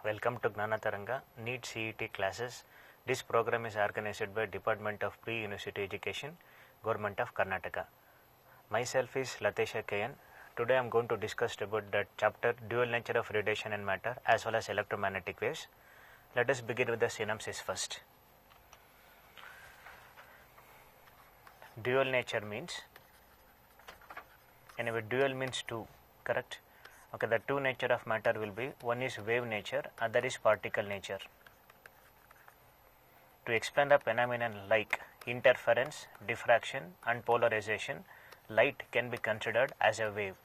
Welcome to Gnanataranga NEET CET classes. This program is organized by Department of Pre-University Education, Government of Karnataka. Myself is Latesha KN. Today I am going to discuss about that chapter dual nature of radiation and matter as well as electromagnetic waves. Let us begin with the synopsis first. Dual nature means, anyway, dual means two, correct? Okay, the two nature of matter will be, one is wave nature, other is particle nature. To explain the phenomenon like interference, diffraction and polarization, light can be considered as a wave.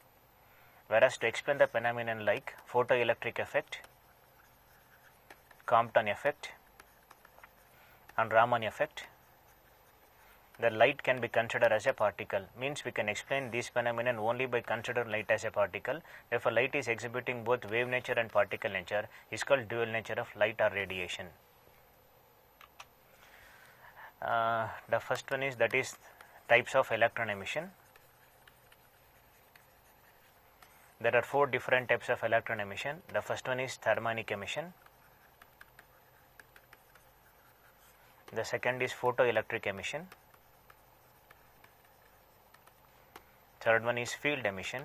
Whereas to explain the phenomenon like photoelectric effect, Compton effect and Raman effect, the light can be considered as a particle. Means we can explain this phenomenon only by considering light as a particle. Therefore, light is exhibiting both wave nature and particle nature is called dual nature of light or radiation. The first one is, that is types of electron emission. There are four different types of electron emission. The first one is thermionic emission. The second is photoelectric emission. Third one is field emission.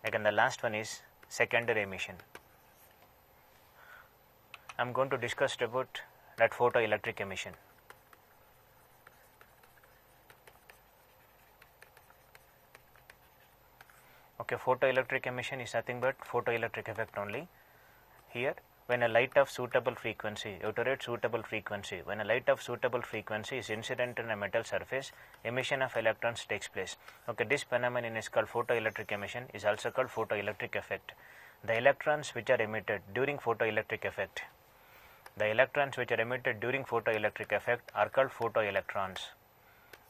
Again, the last one is secondary emission. I am going to discuss about that photoelectric emission. Okay, photoelectric emission is nothing but photoelectric effect only. Here, when a light of suitable frequency, you have to write suitable frequency. When a light of suitable frequency is incident on a metal surface, emission of electrons takes place. Okay, this phenomenon is called photoelectric emission, is also called photoelectric effect. The electrons which are emitted during photoelectric effect, are called photoelectrons.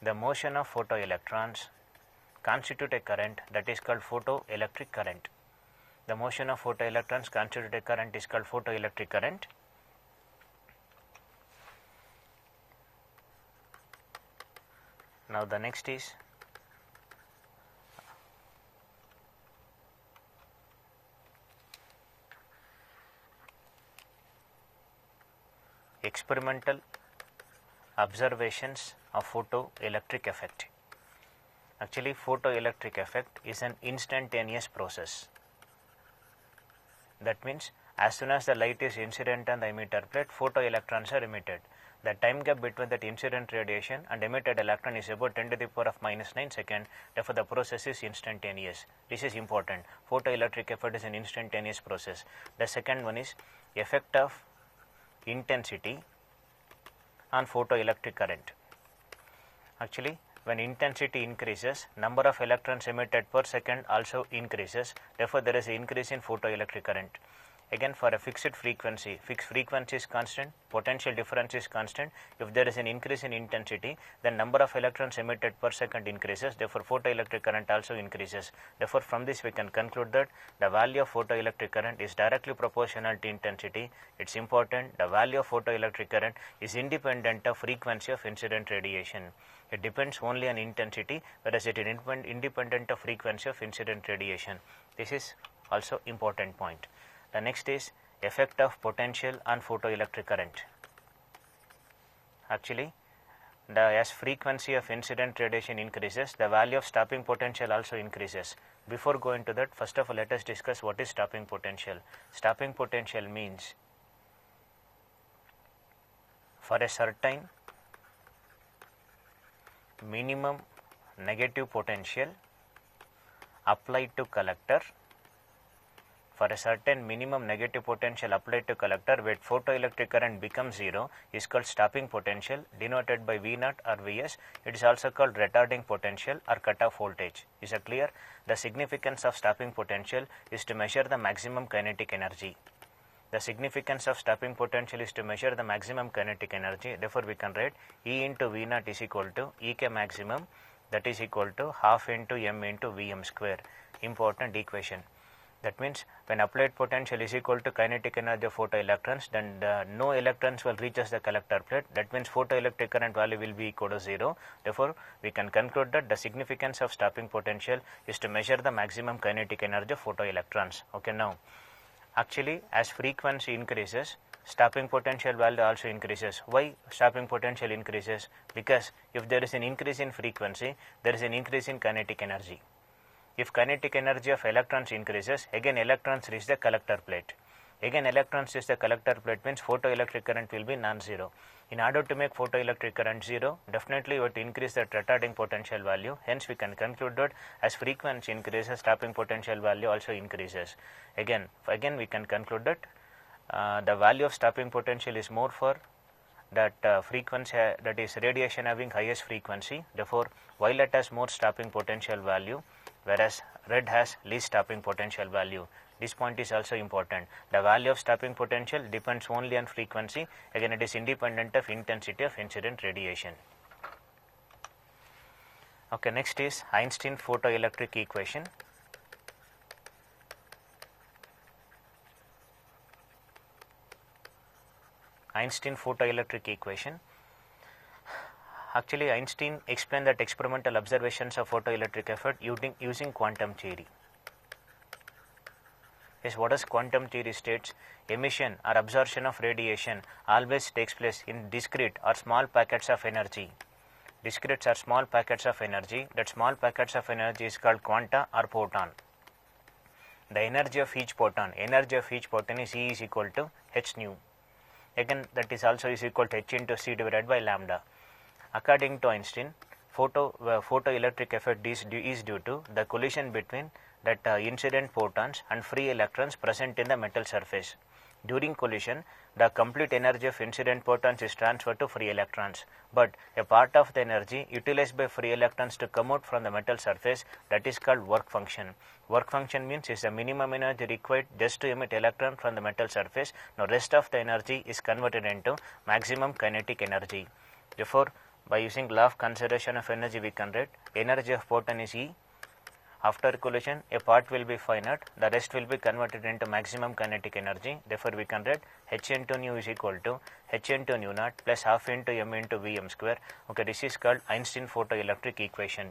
The motion of photoelectrons constitute a current that is called photoelectric current. The motion of photoelectrons constitute a current is called photoelectric current. Now the next is experimental observations of photoelectric effect. Actually, photoelectric effect is an instantaneous process. That means, as soon as the light is incident on the emitter plate, photoelectrons are emitted. The time gap between that incident radiation and emitted electron is about 10 to the power of minus 9 seconds. Therefore, the process is instantaneous. This is important. Photoelectric effect is an instantaneous process. The second one is effect of intensity on photoelectric current. Actually, when intensity increases, number of electrons emitted per second also increases. Therefore, there is an increase in photoelectric current. Again, for a fixed frequency is constant, potential difference is constant. If there is an increase in intensity, then number of electrons emitted per second increases. Therefore, photoelectric current also increases. Therefore, from this we can conclude that the value of photoelectric current is directly proportional to intensity. It's important. The value of photoelectric current is independent of frequency of incident radiation. It depends only on intensity, whereas it is independent of frequency of incident radiation. This is also important point. The next is effect of potential on photoelectric current. Actually, as frequency of incident radiation increases, the value of stopping potential also increases. Before going to that, first of all, let us discuss what is stopping potential. Stopping potential means, for a certain minimum negative potential applied to collector, for a certain minimum negative potential applied to collector where photoelectric current becomes zero is called stopping potential, denoted by V0 or Vs. It is also called retarding potential or cutoff voltage. Is it clear? The significance of stopping potential is to measure the maximum kinetic energy. The significance of stopping potential is to measure the maximum kinetic energy. Therefore, we can write E into V0 is equal to Ek maximum, that is equal to half into m into Vm square. Important equation. That means, when applied potential is equal to kinetic energy of photoelectrons, then no electrons will reach the collector plate. That means photoelectric current value will be equal to 0. Therefore, we can conclude that the significance of stopping potential is to measure the maximum kinetic energy of photoelectrons. Okay, now Actually, as frequency increases, stopping potential value also increases. Why stopping potential increases? Because if there is an increase in frequency, there is an increase in kinetic energy. If kinetic energy of electrons increases, again electrons reach the collector plate. Again electrons reach the collector plate means photoelectric current will be non-zero. In order to make photoelectric current zero, definitely you have to increase the retarding potential value. Hence we can conclude that as frequency increases, stopping potential value also increases. Again we can conclude that the value of stopping potential is more for that frequency, that is radiation having highest frequency. Therefore violet has more stopping potential value, whereas red has least stopping potential value. This point is also important. The value of stopping potential depends only on frequency. Again, it is independent of intensity of incident radiation. Okay, next is Einstein photoelectric equation. Einstein photoelectric equation. Actually, Einstein explained that experimental observations of photoelectric effect using quantum theory. Yes, what does quantum theory states? Emission or absorption of radiation always takes place in discrete or small packets of energy. Discrete or small packets of energy. That small packets of energy is called quanta or photon. The energy of each photon is E is equal to h nu. Again, that is also is equal to h into c divided by lambda. According to Einstein, photoelectric effect is due to the collision between that incident photons and free electrons present in the metal surface. During collision, the complete energy of incident photons is transferred to free electrons, but a part of the energy utilized by free electrons to come out from the metal surface, that is called work function. Work function means is the minimum energy required just to emit electron from the metal surface. Now rest of the energy is converted into maximum kinetic energy. Therefore, by using law of conservation of energy, we can write energy of photon is E. After collision, a part will be finite, the rest will be converted into maximum kinetic energy. Therefore, we can write h into nu is equal to h into nu naught plus half into m into Vm square. Okay, this is called Einstein photoelectric equation.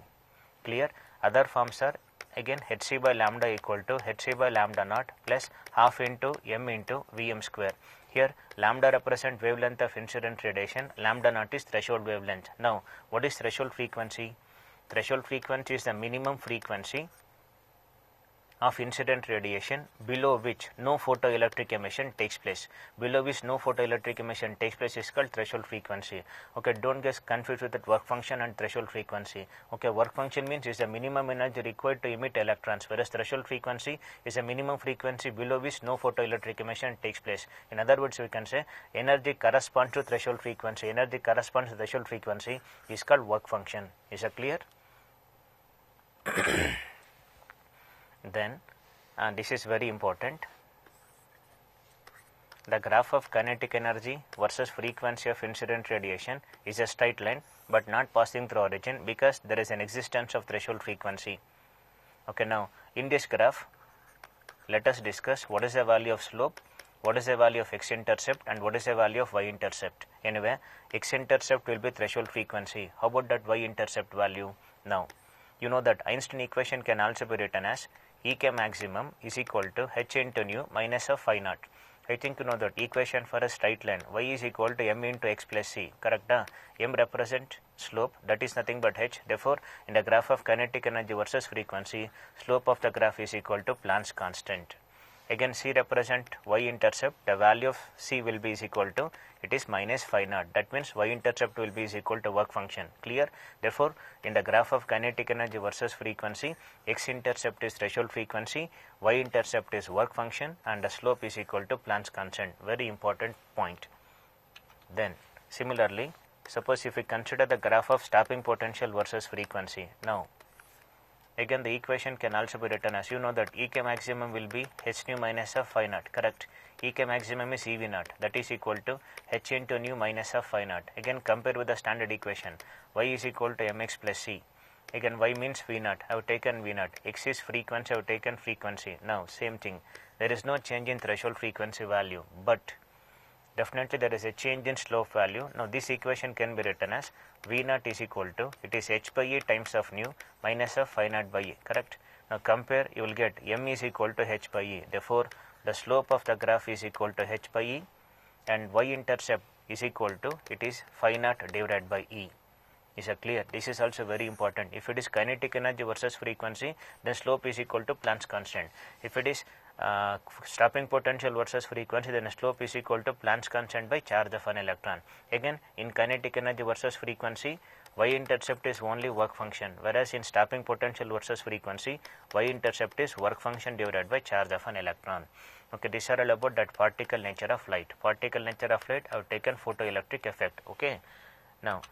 Clear? Other forms are again hc by lambda equal to hc by lambda naught plus half into m into Vm square. Here lambda represents wavelength of incident radiation, lambda naught is threshold wavelength. Now, what is threshold frequency? Threshold frequency is the minimum frequency of incident radiation below which no photoelectric emission takes place. Below which no photoelectric emission takes place is called threshold frequency. Okay, don't get confused with that work function and threshold frequency. Okay, work function means is the minimum energy required to emit electrons, whereas threshold frequency is a minimum frequency below which no photoelectric emission takes place. In other words, we can say energy corresponds to threshold frequency. Energy corresponds to threshold frequency is called work function. Is that clear? Then, this is very important. The graph of kinetic energy versus frequency of incident radiation is a straight line, but not passing through origin because there is an existence of threshold frequency. Okay, now in this graph, let us discuss what is the value of slope, what is the value of x-intercept, and what is the value of y-intercept. Anyway, x-intercept will be threshold frequency. How about that y-intercept value? Now, you know that Einstein equation can also be written as Ek maximum is equal to h into nu minus of phi naught. I think you know that equation for a straight line, y is equal to m into x plus c, correct? M represent slope, that is nothing but h. Therefore, in the graph of kinetic energy versus frequency, slope of the graph is equal to Planck's constant. Again, c represent y-intercept, the value of c will be is equal to, it is minus phi naught. That means y-intercept will be is equal to work function. Clear? Therefore, in the graph of kinetic energy versus frequency, x-intercept is threshold frequency, y-intercept is work function, and the slope is equal to Planck's constant. Very important point. Then, similarly, suppose if we consider the graph of stopping potential versus frequency. Now, again, the equation can also be written as, you know that Ek maximum will be h nu minus of phi naught, correct? Ek maximum is Ev naught, that is equal to h into nu minus of phi naught. Again, compare with the standard equation, y is equal to mx plus c. Again, y means v naught, I have taken v naught, x is frequency, I have taken frequency. Now, same thing, there is no change in threshold frequency value, but definitely there is a change in slope value. Now this equation can be written as v naught is equal to, it is h by a times of nu minus of phi naught by a, correct? Now compare, you will get m is equal to h by e. Therefore, the slope of the graph is equal to h by e, and y-intercept is equal to, it is phi naught divided by e. Is it clear? This is also very important. If it is kinetic energy versus frequency, then slope is equal to Planck's constant. If it is stopping potential versus frequency, then slope is equal to Planck's constant by charge of an electron. Again, in kinetic energy versus frequency, y-intercept is only work function, whereas in stopping potential versus frequency, y-intercept is work function divided by charge of an electron. Okay, these are all about that particle nature of light. Particle nature of light, I have taken photoelectric effect. Okay, now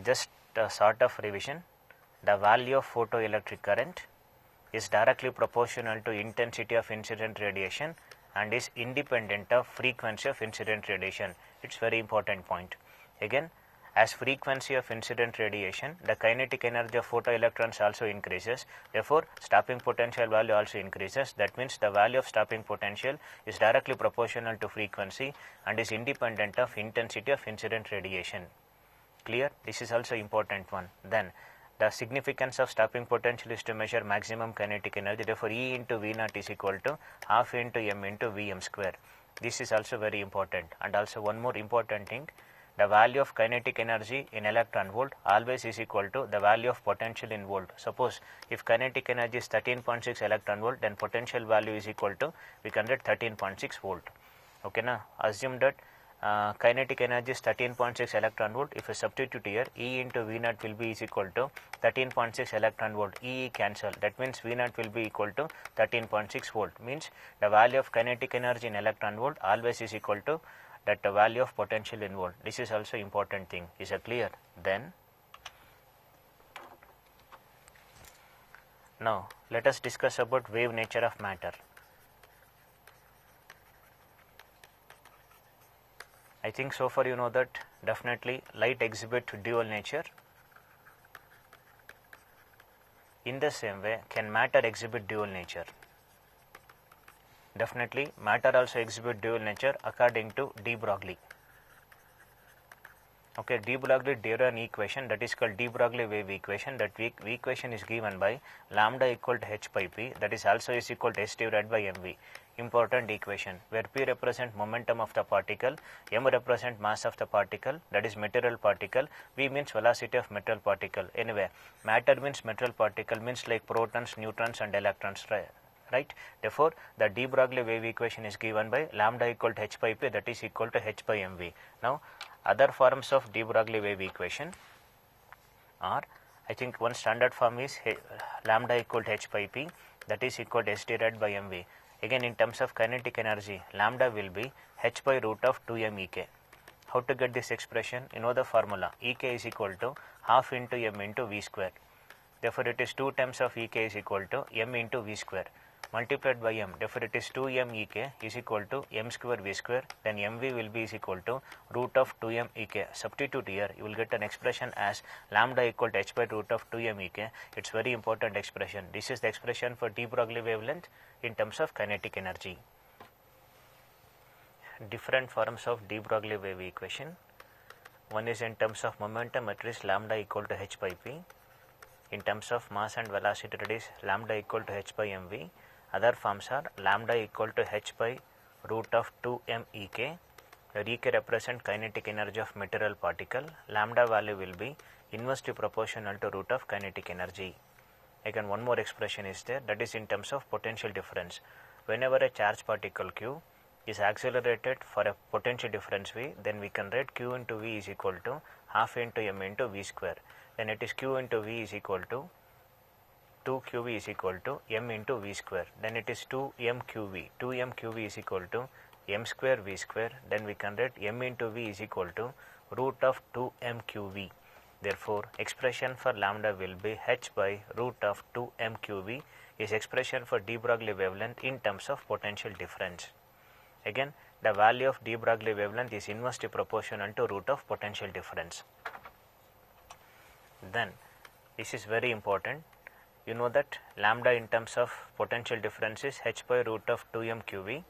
just a sort of revision. The value of photoelectric current is directly proportional to intensity of incident radiation and is independent of frequency of incident radiation. It's very important point. Again, as frequency of incident radiation, the kinetic energy of photoelectrons also increases. Therefore, stopping potential value also increases. That means the value of stopping potential is directly proportional to frequency and is independent of intensity of incident radiation. Clear? This is also important one. Then the significance of stopping potential is to measure maximum kinetic energy. Therefore, E into V naught is equal to half into m into Vm square. This is also very important. And also one more important thing, the value of kinetic energy in electron volt always is equal to the value of potential in volt. Suppose if kinetic energy is 13.6 electron volt, then potential value is equal to, we can get 13.6 volt. Okay, now assume that kinetic energy is 13.6 electron volt. If you substitute here, E into V naught will be is equal to 13.6 electron volt. E cancel. That means V naught will be equal to 13.6 volt. Means the value of kinetic energy in electron volt always is equal to that the value of potential in volt. This is also important thing. Is it clear? Then now let us discuss about wave nature of matter. I think so far you know that definitely light exhibit dual nature. In the same way, can matter exhibit dual nature? Definitely matter also exhibit dual nature according to de Broglie. Okay, de Broglie derived an equation that is called de Broglie wave equation. That equation is given by lambda equal to h by p, that is also is equal to s divided by mv. Important equation where p represent momentum of the particle, m represent mass of the particle, that is material particle, v means velocity of material particle. Anyway, matter means material particle, means like protons, neutrons and electrons, right? Therefore, the de Broglie wave equation is given by lambda equal to h by p, that is equal to h by mv. Now, other forms of de Broglie wave equation are, I think one standard form is lambda equal to h by p, that is equal to s divided by mv. Again, in terms of kinetic energy, lambda will be h by root of 2m ek. How to get this expression? You know the formula. Ek is equal to half into m into v square. Therefore, it is 2 times of ek is equal to m into v square multiplied by m. Therefore, it is 2m ek is equal to m square v square. Then mv will be is equal to root of 2m ek. Substitute here, you will get an expression as lambda equal to h by root of 2m ek. It's very important expression. This is the expression for de Broglie wavelength in terms of kinetic energy. Different forms of de Broglie wave equation. One is in terms of momentum, it is lambda equal to h by p. In terms of mass and velocity, it is lambda equal to h by mv. Other forms are lambda equal to h by root of 2m ek, where ek represent kinetic energy of material particle. Lambda value will be inversely proportional to root of kinetic energy. Again, one more expression is there, that is in terms of potential difference. Whenever a charged particle q is accelerated for a potential difference v, then we can write q into v is equal to half into m into v square. Then it is q into v is equal to 2qv is equal to m into v square. Then it is 2mqv. 2mqv is equal to m square v square. Then we can write m into v is equal to root of 2mqv. Therefore, expression for lambda will be h by root of 2mqv is expression for de Broglie wavelength in terms of potential difference. Again, the value of de Broglie wavelength is inversely proportional to root of potential difference. Then, this is very important. You know that lambda in terms of potential difference is h by root of 2mqv.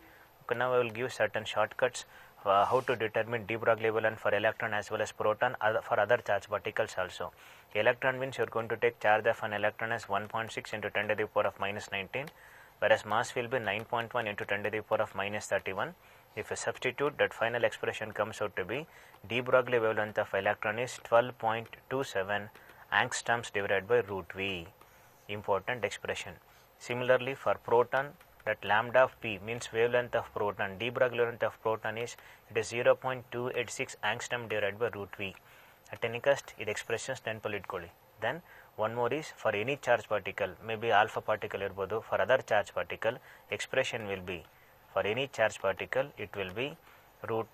Okay, now I will give certain shortcuts how to determine de Broglie wavelength for electron as well as proton for other charged particles also. Electron means you are going to take charge of an electron as 1.6 into 10 to the power of minus 19, whereas mass will be 9.1 into 10 to the power of minus 31. If you substitute, that final expression comes out to be de Broglie wavelength of electron is 12.27 angstroms divided by root V. Important expression. Similarly, for proton, that lambda of P means wavelength of proton, de Broglie wavelength of proton is 0.286 angstrom divided by root V. At any cost, it expressions ನೆನಪಲ್ಲಿ ಇಟ್ಕೊಳ್ಳಿ. Then one more is for any charge particle, maybe alpha particle ಇರ್ಬೋದು, for other charge particle, expression will be, for any charge particle, it will be root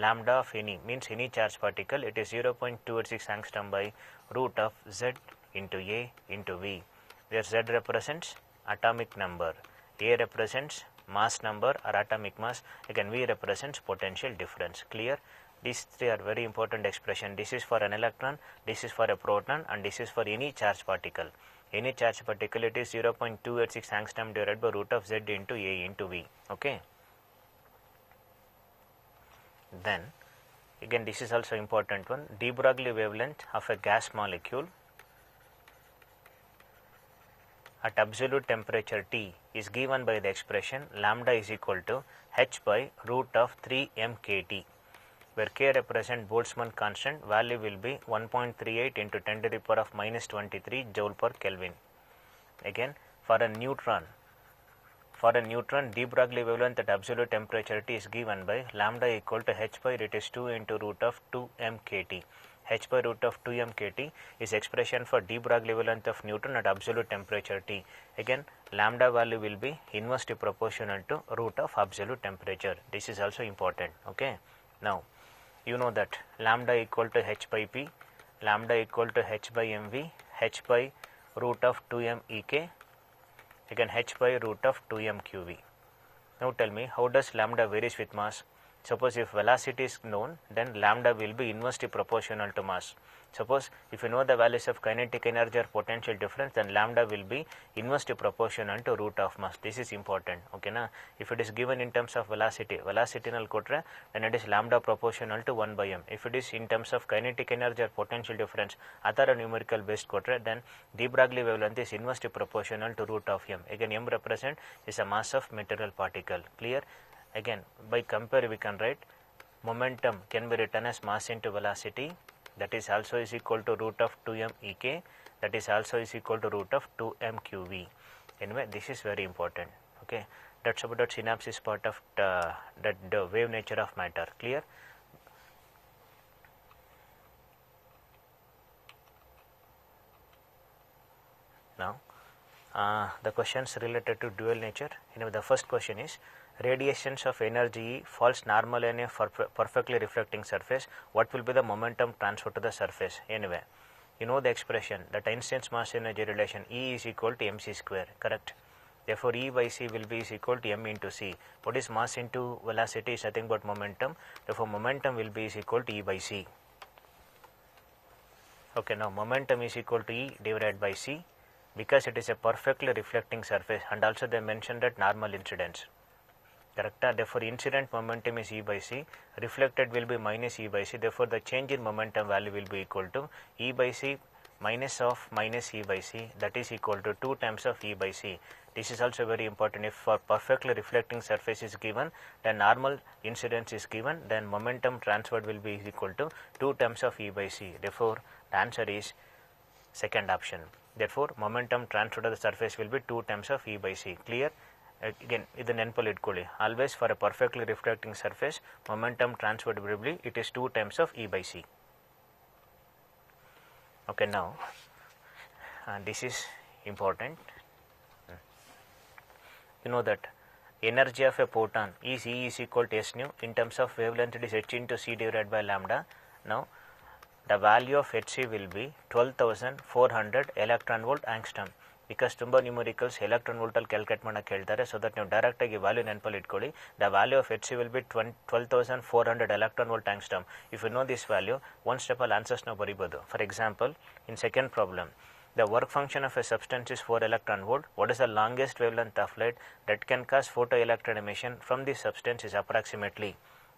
lambda of any, means any charge particle, it is 0.286 angstrom by root of Z into A into V, where Z represents atomic number, A represents mass number or atomic mass, again V represents potential difference. Clear? These three are very important expression. This is for an electron, this is for a proton, and this is for any charge particle. Any charge particle, it is 0.286 angstrom divided by root of Z into A into V. Okay. Then again, this is also important one, de Broglie wavelength of a gas molecule at absolute temperature T is given by the expression lambda is equal to h by root of 3 mkt, where k represent Boltzmann constant, value will be 1.38 into 10 to the power of minus 23 joule per Kelvin. Again, for a neutron, de Broglie wavelength at absolute temperature T is given by lambda equal to h by, it is 2 into root of 2 mkt. H by root of 2 mkt is expression for de Broglie wavelength of neutron at absolute temperature T. Again, lambda value will be inversely proportional to root of absolute temperature. This is also important. Okay. Now, you know that lambda equal to h by p, lambda equal to h by mv, h by root of 2m ek, again h by root of 2m qv. Now tell me, how does lambda varies with mass? Suppose if velocity is known, then lambda will be inversely proportional to mass. Suppose if you know the values of kinetic energy or potential difference, then lambda will be inversely proportional to root of mass. This is important. Okay na? If it is given in terms of velocity nal kotre, then it is lambda proportional to 1 by m. If it is in terms of kinetic energy or potential difference, other numerical based kotre, then de Broglie wavelength is inversely proportional to root of m. Again, m represent is a mass of material particle. Clear? Again, by compare we can write momentum can be written as mass into velocity, that is also is equal to root of 2m ek, that is also is equal to root of 2m qv. Anyway, this is very important. Okay, that's about the synopsis part of the wave nature of matter. Clear? Now, the questions related to dual nature. Anyway, the first question is, radiations of energy falls normal in a perfectly reflecting surface, what will be the momentum transfer to the surface? Anyway, you know the expression that Einstein's mass energy relation E is equal to mc square, correct? Therefore, E by C will be is equal to m into C. What is mass into velocity is nothing but momentum. Therefore, momentum will be is equal to E by C. Okay, now momentum is equal to E divided by C, because it is a perfectly reflecting surface, and also they mentioned that normal incidence. Correct? Therefore, incident momentum is E by C, reflected will be minus E by C. Therefore, the change in momentum value will be equal to E by C minus of minus E by C, that is equal to 2 times of E by C. This is also very important. If for perfectly reflecting surface is given, then normal incidence is given, then momentum transferred will be equal to 2 times of E by C. Therefore, the answer is second option. Therefore, momentum transferred to the surface will be 2 times of E by C. Clear? Again, ಇದು ನೆನಪಲ್ಲಿ ಇಟ್ಕೊಳ್ಳಿ, always for a perfectly reflecting surface, momentum transferred will be, it is 2 times of E by C. Okay, now this is important. You know that energy of a photon is E is equal to s nu. In terms of wavelength, it is h into c divided by lambda. Now, the value of hc will be 12,400 electron volt angstrom. Because ತುಂಬ numericals electron ವೋಲ್ಟಲ್ಲಿ calculate ಮಾಡೋಕ್ಕೆ ಹೇಳ್ತಾರೆ, so that ನೀವು ಡೈರೆಕ್ಟಾಗಿ value ನೆನಪಲ್ಲಿ ಇಟ್ಕೊಳ್ಳಿ. The value of hc will be 12,400 electron volt angstrom. If you know this value, one step ಅಲ್ಲಿ answers ನಾವು ಬರೀಬೋದು. For example, in second problem, the work function of a substance is 4 electron volt. What is the longest wavelength of light that can cause photoelectron emission from this substance is approximately.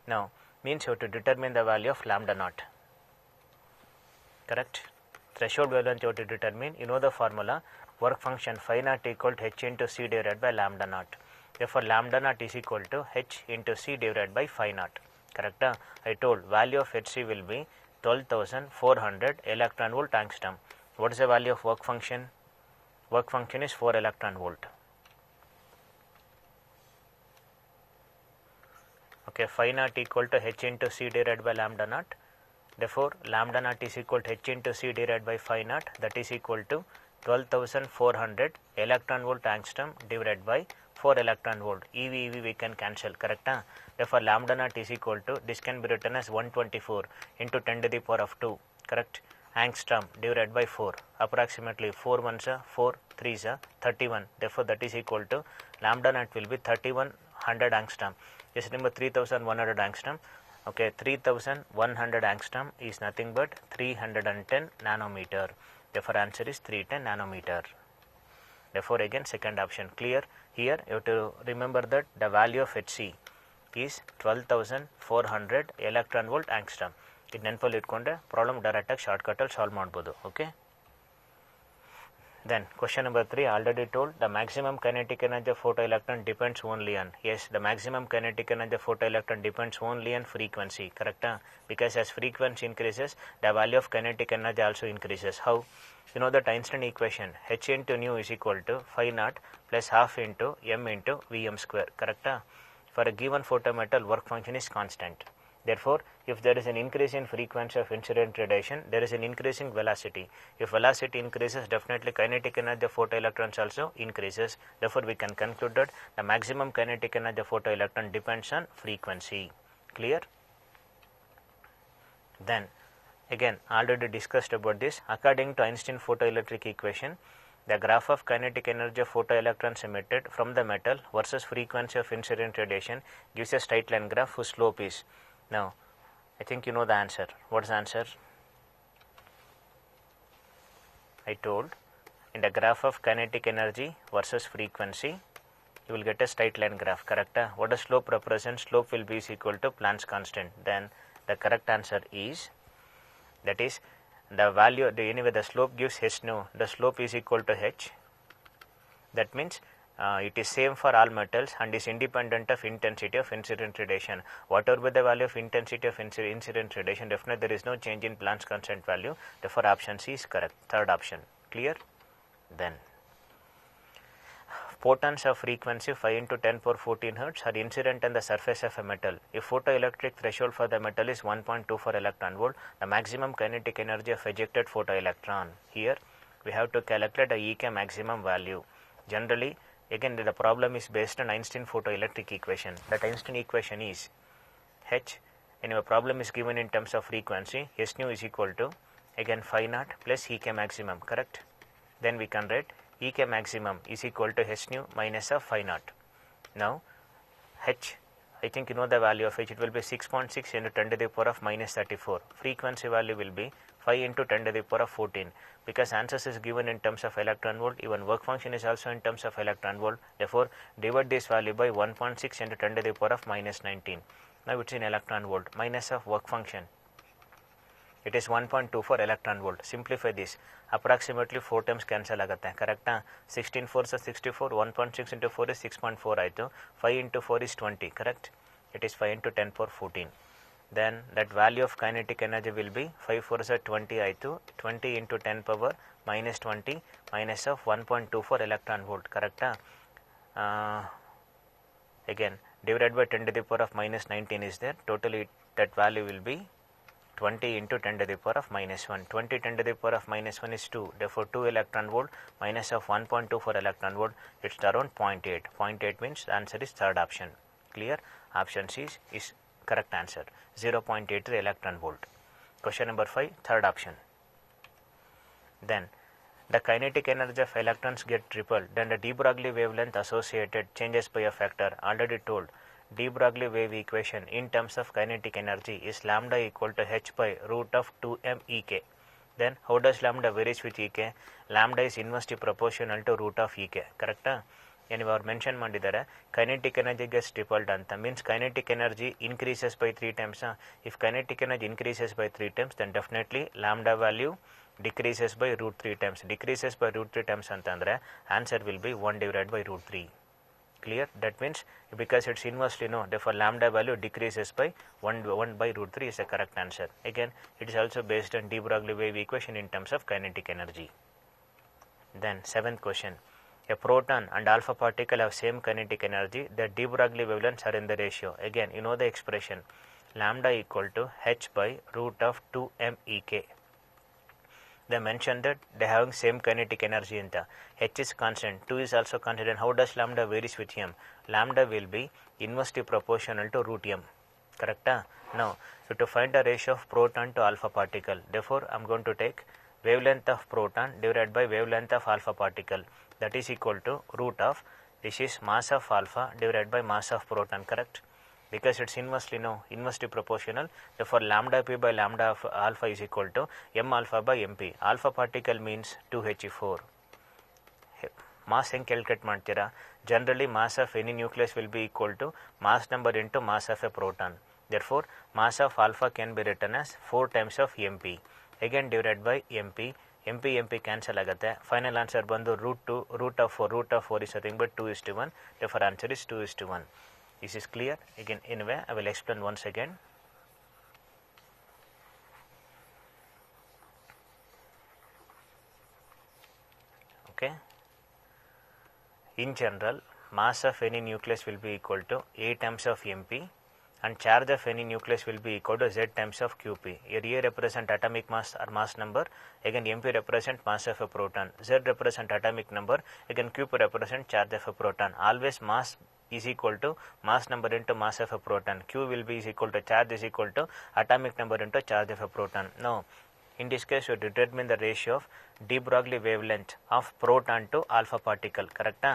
Now, means you have to determine the value of lambda naught. Correct? Threshold wavelength you have to determine. You know the formula, work function phi naught equal to h into c divided by lambda naught. Therefore, lambda naught is equal to h into c divided by phi naught. Correct? I told value of hc will be 12,400 electron volt angstrom. What is the value of work function? Work function is 4 electron volt. Okay, phi naught equal to h into c divided by lambda naught. Therefore, lambda naught is equal to h into c divided by phi naught, that is equal to 12,400 electron volt angstrom divided by 4 electron volt. EV we can cancel, correct? Therefore, lambda naught is equal to, this can be written as 124 into 10 to the power of 2, correct? Angstrom divided by 4, approximately 4 ones are 4, 3s are 31. Therefore, that is equal to lambda naught will be 3100 angstrom. Just remember 3100 angstrom. Okay, 3100 angstrom is nothing but 310 nanometer. Therefore, answer is 310 nanometer. Therefore, again second option clear. Here you have to remember that the value of Hc is 12,400 electron volt angstrom. ಇದು ನೆನಪಲ್ಲಿ ಇಟ್ಕೊಂಡ್ರೆ problem ಡೈರೆಕ್ಟಾಗಿ ಶಾರ್ಟ್ಕಟಲ್ಲಿ solve ಮಾಡ್ಬೋದು. Okay, then question number 3, already told the maximum kinetic energy of photoelectron depends only on, yes, the maximum kinetic energy of photoelectron depends only on frequency, correct? Because as frequency increases, the value of kinetic energy also increases. How? You know that Einstein equation, h into nu is equal to phi naught plus half into m into vm square, correct? For a given photometal, work function is constant. Therefore, if there is an increase in frequency of incident radiation, there is an increasing velocity. If velocity increases, definitely kinetic energy of photoelectrons also increases. Therefore, we can conclude that the maximum kinetic energy of photoelectron depends on frequency. Clear? Then, again, already discussed about this. According to Einstein photoelectric equation, the graph of kinetic energy of photoelectrons emitted from the metal versus frequency of incident radiation gives a straight line graph whose slope is. Now, I think you know the answer. What is the answer? I told in the graph of kinetic energy versus frequency, you will get a straight line graph, correct? What does slope represent? Slope will be is equal to Planck's constant. Then the correct answer is, that is the value, anyway the slope gives h nu, the slope is equal to h. That means it is same for all metals and is independent of intensity of incident radiation. Whatever be the value of intensity of incident radiation, definitely there is no change in Planck's constant value. Therefore, option C is correct. Third option. Clear? Then, photons of frequency 5 into 10 power 14 Hz are incident on the surface of a metal. If photoelectric threshold for the metal is 1.24 electron volt, the maximum kinetic energy of ejected photoelectron. Here, we have to calculate the EK maximum value. Generally, again the problem is based on Einstein photoelectric equation. That Einstein equation is h, and your problem is given in terms of frequency, s nu is equal to, again phi naught plus EK maximum, correct? Then we can write EK maximum is equal to h nu minus of phi naught. Now h, I think you know the value of h, it will be 6.6 into 10 to the power of minus 34. Frequency value will be 5 into 10 to the power of 14. Because answers is given in terms of electron volt, even work function is also in terms of electron volt. Therefore, divide this value by 1.6 into 10 to the power of minus 19. Now it's in electron volt minus of work function. It is 1.24 electron volt. Simplify this. Approximately 4 times cancel agate. Correct? 16 4s are 64. 1.6 into 4 is 6.4 aitu. 5 into 4 is 20. Correct? It is 5 into 10 power 14. Then that value of kinetic energy will be 5 4s are 20 aitu. 20 into 10 power minus 20 minus of 1.24 electron volt. Correct? Again, divided by 10 to the power of minus 19 is there. Totally that value will be 20 into 10 to the power of minus 1. 20 10 to the power of minus 1 is 2. Therefore, 2 electron volt minus of 1.24 electron volt, it's around 0.8. 0.8 means the answer is third option. Clear? Option C is correct answer. 0.83 electron volt. Question number 5, third option. Then, the kinetic energy of electrons get repelled. Then the de Broglie wavelength associated changes by a factor. Already told. De Broglie wave equation in terms of kinetic energy is lambda equal to h by root of 2m Ek. Then how does lambda varies with Ek? Lambda is inversely proportional to root of Ek. Correct? anyway ಅವ್ರು mention ಮಾಡಿದ್ದಾರೆ kinetic energy gets tripled ಅಂತ means kinetic energy increases by 3 times. If kinetic energy increases by 3 times, then definitely lambda value decreases by root 3 times. Decreases by root 3 times ಅಂತಂದ್ರೆ answer will be 1 divided by root 3. Clear? That means because it's inversely no, therefore lambda value decreases by 1 by root 3 is the correct answer. Again, it is also based on de Broglie wave equation in terms of kinetic energy. Then 7th question. A proton and alpha particle have same kinetic energy. The de Broglie wavelengths are in the ratio. Again, you know the expression lambda equal to h by root of 2m(ek). They mentioned that they having same kinetic energy in the h is constant, 2 is also constant. And how does lambda varies with m? Lambda will be inversely proportional to root m. Correct? Now, so to find the ratio of proton to alpha particle, therefore I am going to take wavelength of proton divided by wavelength of alpha particle, that is equal to root of, this is mass of alpha divided by mass of proton. Correct? Because it's inversely proportional, therefore lambda p by lambda of alpha is equal to m alpha by mp. Alpha particle means 2He4. Mass ಹೆಂಗೆ calculate ಮಾಡ್ತೀರಾ? Generally mass of any nucleus will be equal to mass number into mass of a proton. Therefore mass of alpha can be written as 4 times of mp. Again divided by mp. mp cancel ಆಗುತ್ತೆ. Final answer ಬಂದು root of 4 is nothing but 2:1. Therefore answer is 2:1. This is clear. Again, anyway, I will explain once again. Okay. In general, mass of any nucleus will be equal to A times of mp, and charge of any nucleus will be equal to Z times of qp. Here A represent atomic mass or mass number, again mp represent mass of a proton, Z represent atomic number, again qp represent charge of a proton. Always mass is equal to mass number into mass of a proton. Q will be is equal to charge is equal to atomic number into charge of a proton. Now, in this case, you determine the ratio of de Broglie wavelength of proton to alpha particle. Correct?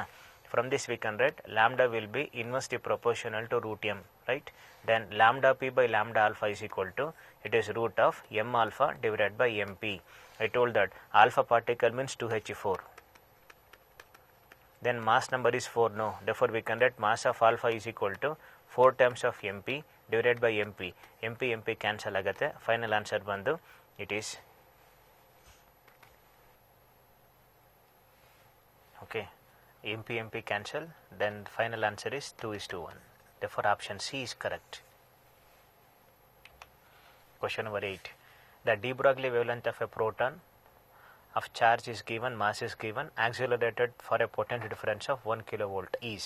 From this we can write lambda will be inversely proportional to root m. Right? Then lambda p by lambda alpha is equal to, it is root of m alpha divided by mp. I told that alpha particle means 2He4. Then mass number is 4, no, therefore we can write mass of alpha is equal to 4 times of mp divided by mp. mp cancel ಆಗುತ್ತೆ. Final answer ಬಂದು it is, okay, mp cancel, then final answer is 2:1. Therefore option C is correct. Question number 8. The de Broglie wavelength of a proton of charge is given, mass is given, accelerated for a potential difference of 1 kilovolt is.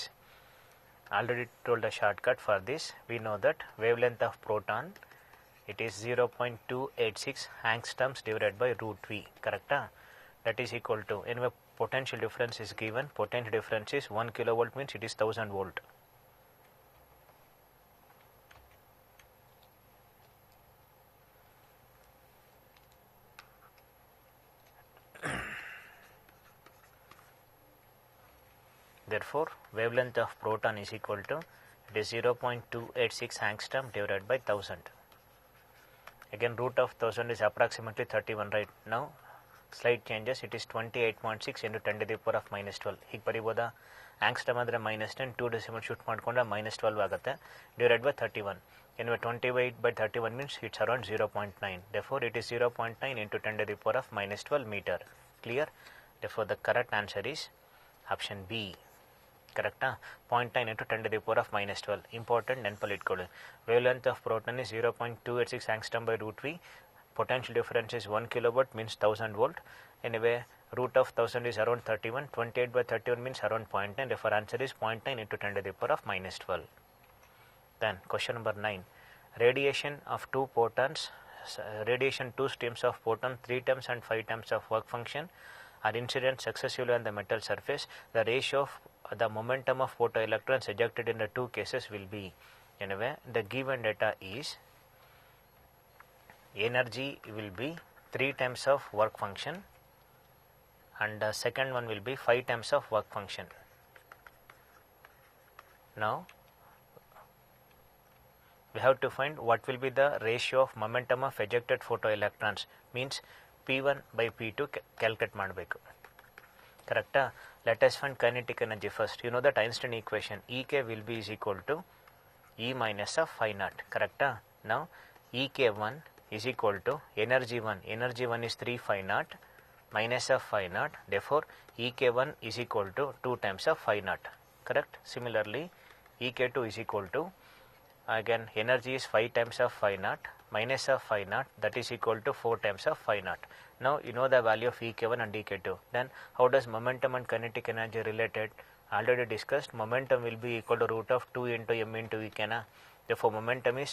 Already told the shortcut for this. We know that wavelength of proton, it is 0.286 angstroms divided by root v. Correct? That is equal to, anyway potential difference is given, potential difference is 1 kilovolt means it is 1000 volt. Therefore, wavelength of proton is equal to, it is 0.286 angstrom divided by 1000. Again, root of 1000 is approximately 31, right? Now, slight changes, it is 28.6 into 10 to the power of minus 12. ಹೀಗೆ ಬರಿಬೋದಾ? angstrom ಅಂದರೆ -10, 2 decimal shift ಮಾಡಿಕೊಂಡ್ರೆ -12 ಆಗುತ್ತೆ, divided by 31. Anyway, 28 by 31 means it's around 0.9. Therefore, it is 0.9 into 10 to the power of minus 12 meter. Clear? Therefore, the correct answer is option B. Correct? 0.9 into 10 to the power of minus 12. Important ನೆನಪಲ್ಲಿಟ್ಕೊಳ್ಳಿ. Wavelength of proton is 0.286 angstrom by root v. Potential difference is 1 kilowatt means 1000 volt. Anyway, root of 1000 is around 31. 28 by 31 means around 0.9. Therefore, answer is 0.9 into 10 to the power of minus 12. Then, question number 9. Radiation of two photons, radiation 2 streams of photon 3 times and 5 times of work function are incident successively on the metal surface. The ratio of the momentum of photoelectrons ejected in the two cases will be, anyway, the given data is energy will be 3 times of work function and the second one will be 5 times of work function. Now, we have to find what will be the ratio of momentum of ejected photoelectrons, means P1 by P2 calculate ಮಾಡಬೇಕು. correct? Let us find kinetic energy first. You know that Einstein equation Ek will be is equal to E minus of phi naught, correct? Now Ek1 is equal to energy 1 is 3 phi naught minus of phi naught, therefore Ek1 is equal to 2 times of phi naught, correct? Similarly Ek2 is equal to, again energy is 5 times of phi naught minus of phi naught, that is equal to 4 times of phi naught. Now you know the value of Ek1 and Ek2. Then how does momentum and kinetic energy related? Already discussed, momentum will be equal to root of 2 into m into E. Therefore momentum is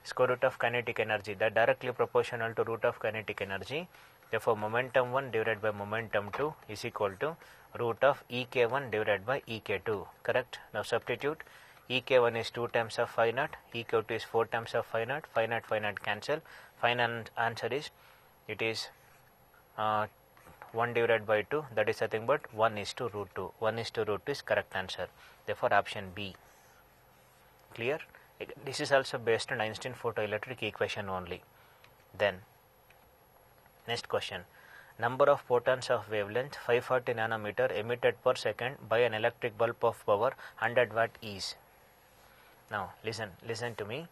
square root of kinetic energy, that directly proportional to root of kinetic energy. Therefore momentum 1 divided by momentum 2 is equal to root of Ek1 divided by Ek2, correct? Now substitute. Ek1 is 2 times of phi naught, Ek2 is 4 times of phi naught, phi naught cancel. Final answer is, it is 1 divided by 2, that is nothing but 1 is to root 2. 1 is to root 2 is correct answer. Therefore option B. Clear? This is also based on Einstein photoelectric equation only. Then next question. Number of photons of wavelength 540 nanometer emitted per second by an electric bulb of power 100 watt is. Now listen to me.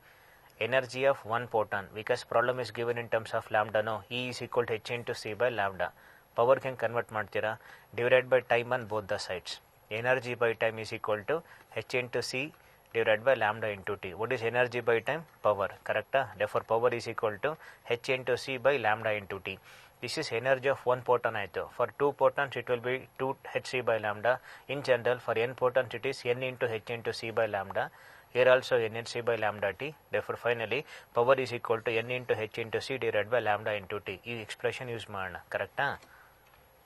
Energy of one photon, because problem is given in terms of lambda, no, E is equal to h into c by lambda. Power can convert ಮಾಡ್ತೀರಾ, divided by time on both the sides. Energy by time is equal to h into c divided by lambda into t. What is energy by time? Power, correct? Therefore power is equal to h into c by lambda into t. This is energy of one photon. For two photons it will be 2 hc by lambda. In general for n photons it is n into h into c by lambda. Here also n into c by lambda t. Therefore finally power is equal to n into h into c divided by lambda into t. This expression use ಮಾಡೋಣ, correct?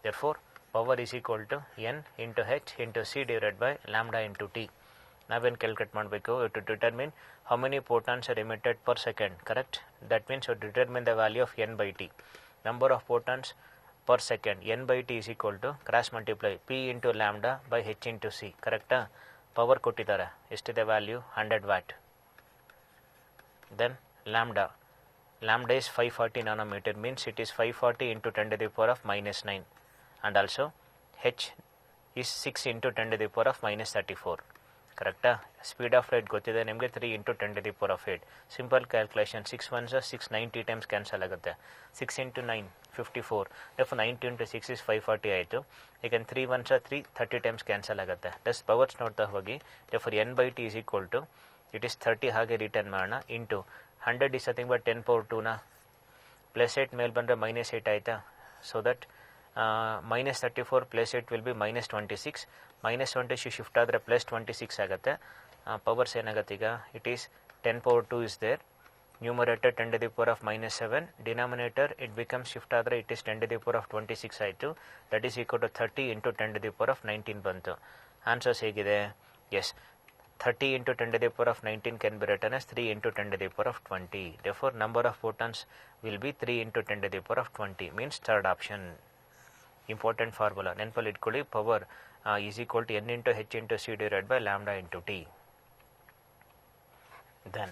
Therefore power is equal to n into h into c divided by lambda into t. ನಾವೇನು calculate ಮಾಡಬೇಕು? to determine how many photons are emitted per second, correct? That means to determine the value of n by t. Number of photons per second, n by t is equal to cross multiply p into lambda by h into c, correct? Power ಕೊಟ್ಟಿದ್ದಾರೆ, ಎಷ್ಟಿದೆ value? 100 watt. Then lambda is 540 nanometer, means it is 540 into 10 to the power of minus 9, and also h is 6 into 10 to the power of minus 34, correct? Speed of light ಗೊತ್ತಿದೆ ನಿಮಗೆ, 3 into 10 to the power of 8. Simple calculation, 6 ones are 690 times cancel ಆಗುತ್ತೆ. 6 into 9 54, therefore 90 into 6 is 540 ಆಯಿತು. Again 3 ones are 330 times cancel ಆಗುತ್ತೆ. Thus powers ನೋಡ್ತಾ ಹೋಗಿ, therefore n by t is equal to, it is 30 ಹಾಗೆ return ಮಾಡೋಣ, into 100 is nothing but 10 power 2 ನ plus 8 ಮೇಲೆ ಬಂದರೆ minus 8 ಆಯಿತಾ. So that minus 34 plus 8 will be minus 26. minus 26 shift ಆದರೆ plus 26 ಆಗುತ್ತೆ. ಪವರ್ಸ್ ಏನಾಗುತ್ತೆ ಈಗ? It is 10 power 2 is there. Numerator 10 to the power of minus 7. Denominator it becomes shift ಆದರೆ it is 10 to the power of 26 ಆಯಿತು. That is equal to 30 into 10 to the power of 19 ಬಂತು. Answers ಹೇಗಿದೆ? Yes, 30 into 10 to the power of 19 can be written as 3 into 10 to the power of 20. Therefore number of photons will be 3 into 10 to the power of 20, means third option. Important formula ನೆನಪಲ್ಲಿ ಇಟ್ಕೊಳ್ಳಿ, power is equal to n into h into c divided by lambda into t. Then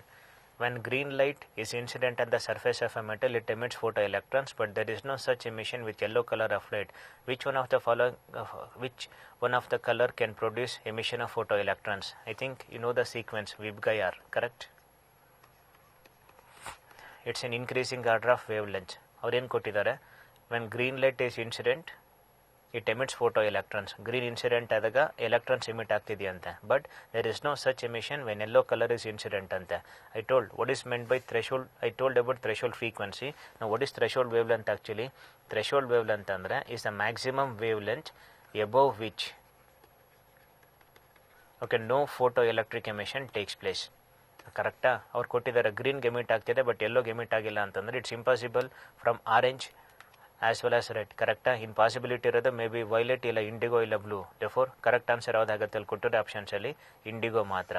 when green light is incident on the surface of a metal, it emits photoelectrons, but there is no such emission with yellow color of light. Which one of the following color can produce emission of photoelectrons? I think you know the sequence, Vibgayar, correct? It's an increasing order of wavelength. ಅವ್ರೇನು ಕೊಟ್ಟಿದ್ದಾರೆ? When green light is incident, it emits photoelectrons. Green incident ಆದಾಗ electrons emit ಆಗ್ತಿದೆಯಂತೆ, but there is no such emission when yellow color is incident ಅಂತೆ. I told what is meant by threshold. I told about threshold frequency. Now what is threshold wavelength actually? Threshold wavelength ಅಂದ್ರೆ is the maximum wavelength above which no photoelectric emission takes place. ಕರೆಕ್ಟಾ? ಅವ್ರು ಕೊಟ್ಟಿದ್ದಾರೆ ಗ್ರೀನ್ಗೆ emit ಆಗ್ತಿದೆ but ಎಲ್ಲೋಗೆ emit ಆಗಿಲ್ಲ ಅಂತಂದರೆ it's impossible from orange as well as red, ಕರೆಕ್ಟಾ? Possibility ಇರೋದು may be violet ಇಲ್ಲ ಇಂಡಿಗೋ ಇಲ್ಲ ಬ್ಲೂ. ದೇರ್ಫೋರ್ ಕರೆಕ್ಟ್ ಆನ್ಸರ್ ಯಾವುದಾಗುತ್ತೆ ಅಲ್ಲಿ ಕೊಟ್ಟಿರೋ ಆಪ್ಷನ್ಸಲ್ಲಿ ಇಂಡಿಗೋ ಮಾತ್ರ.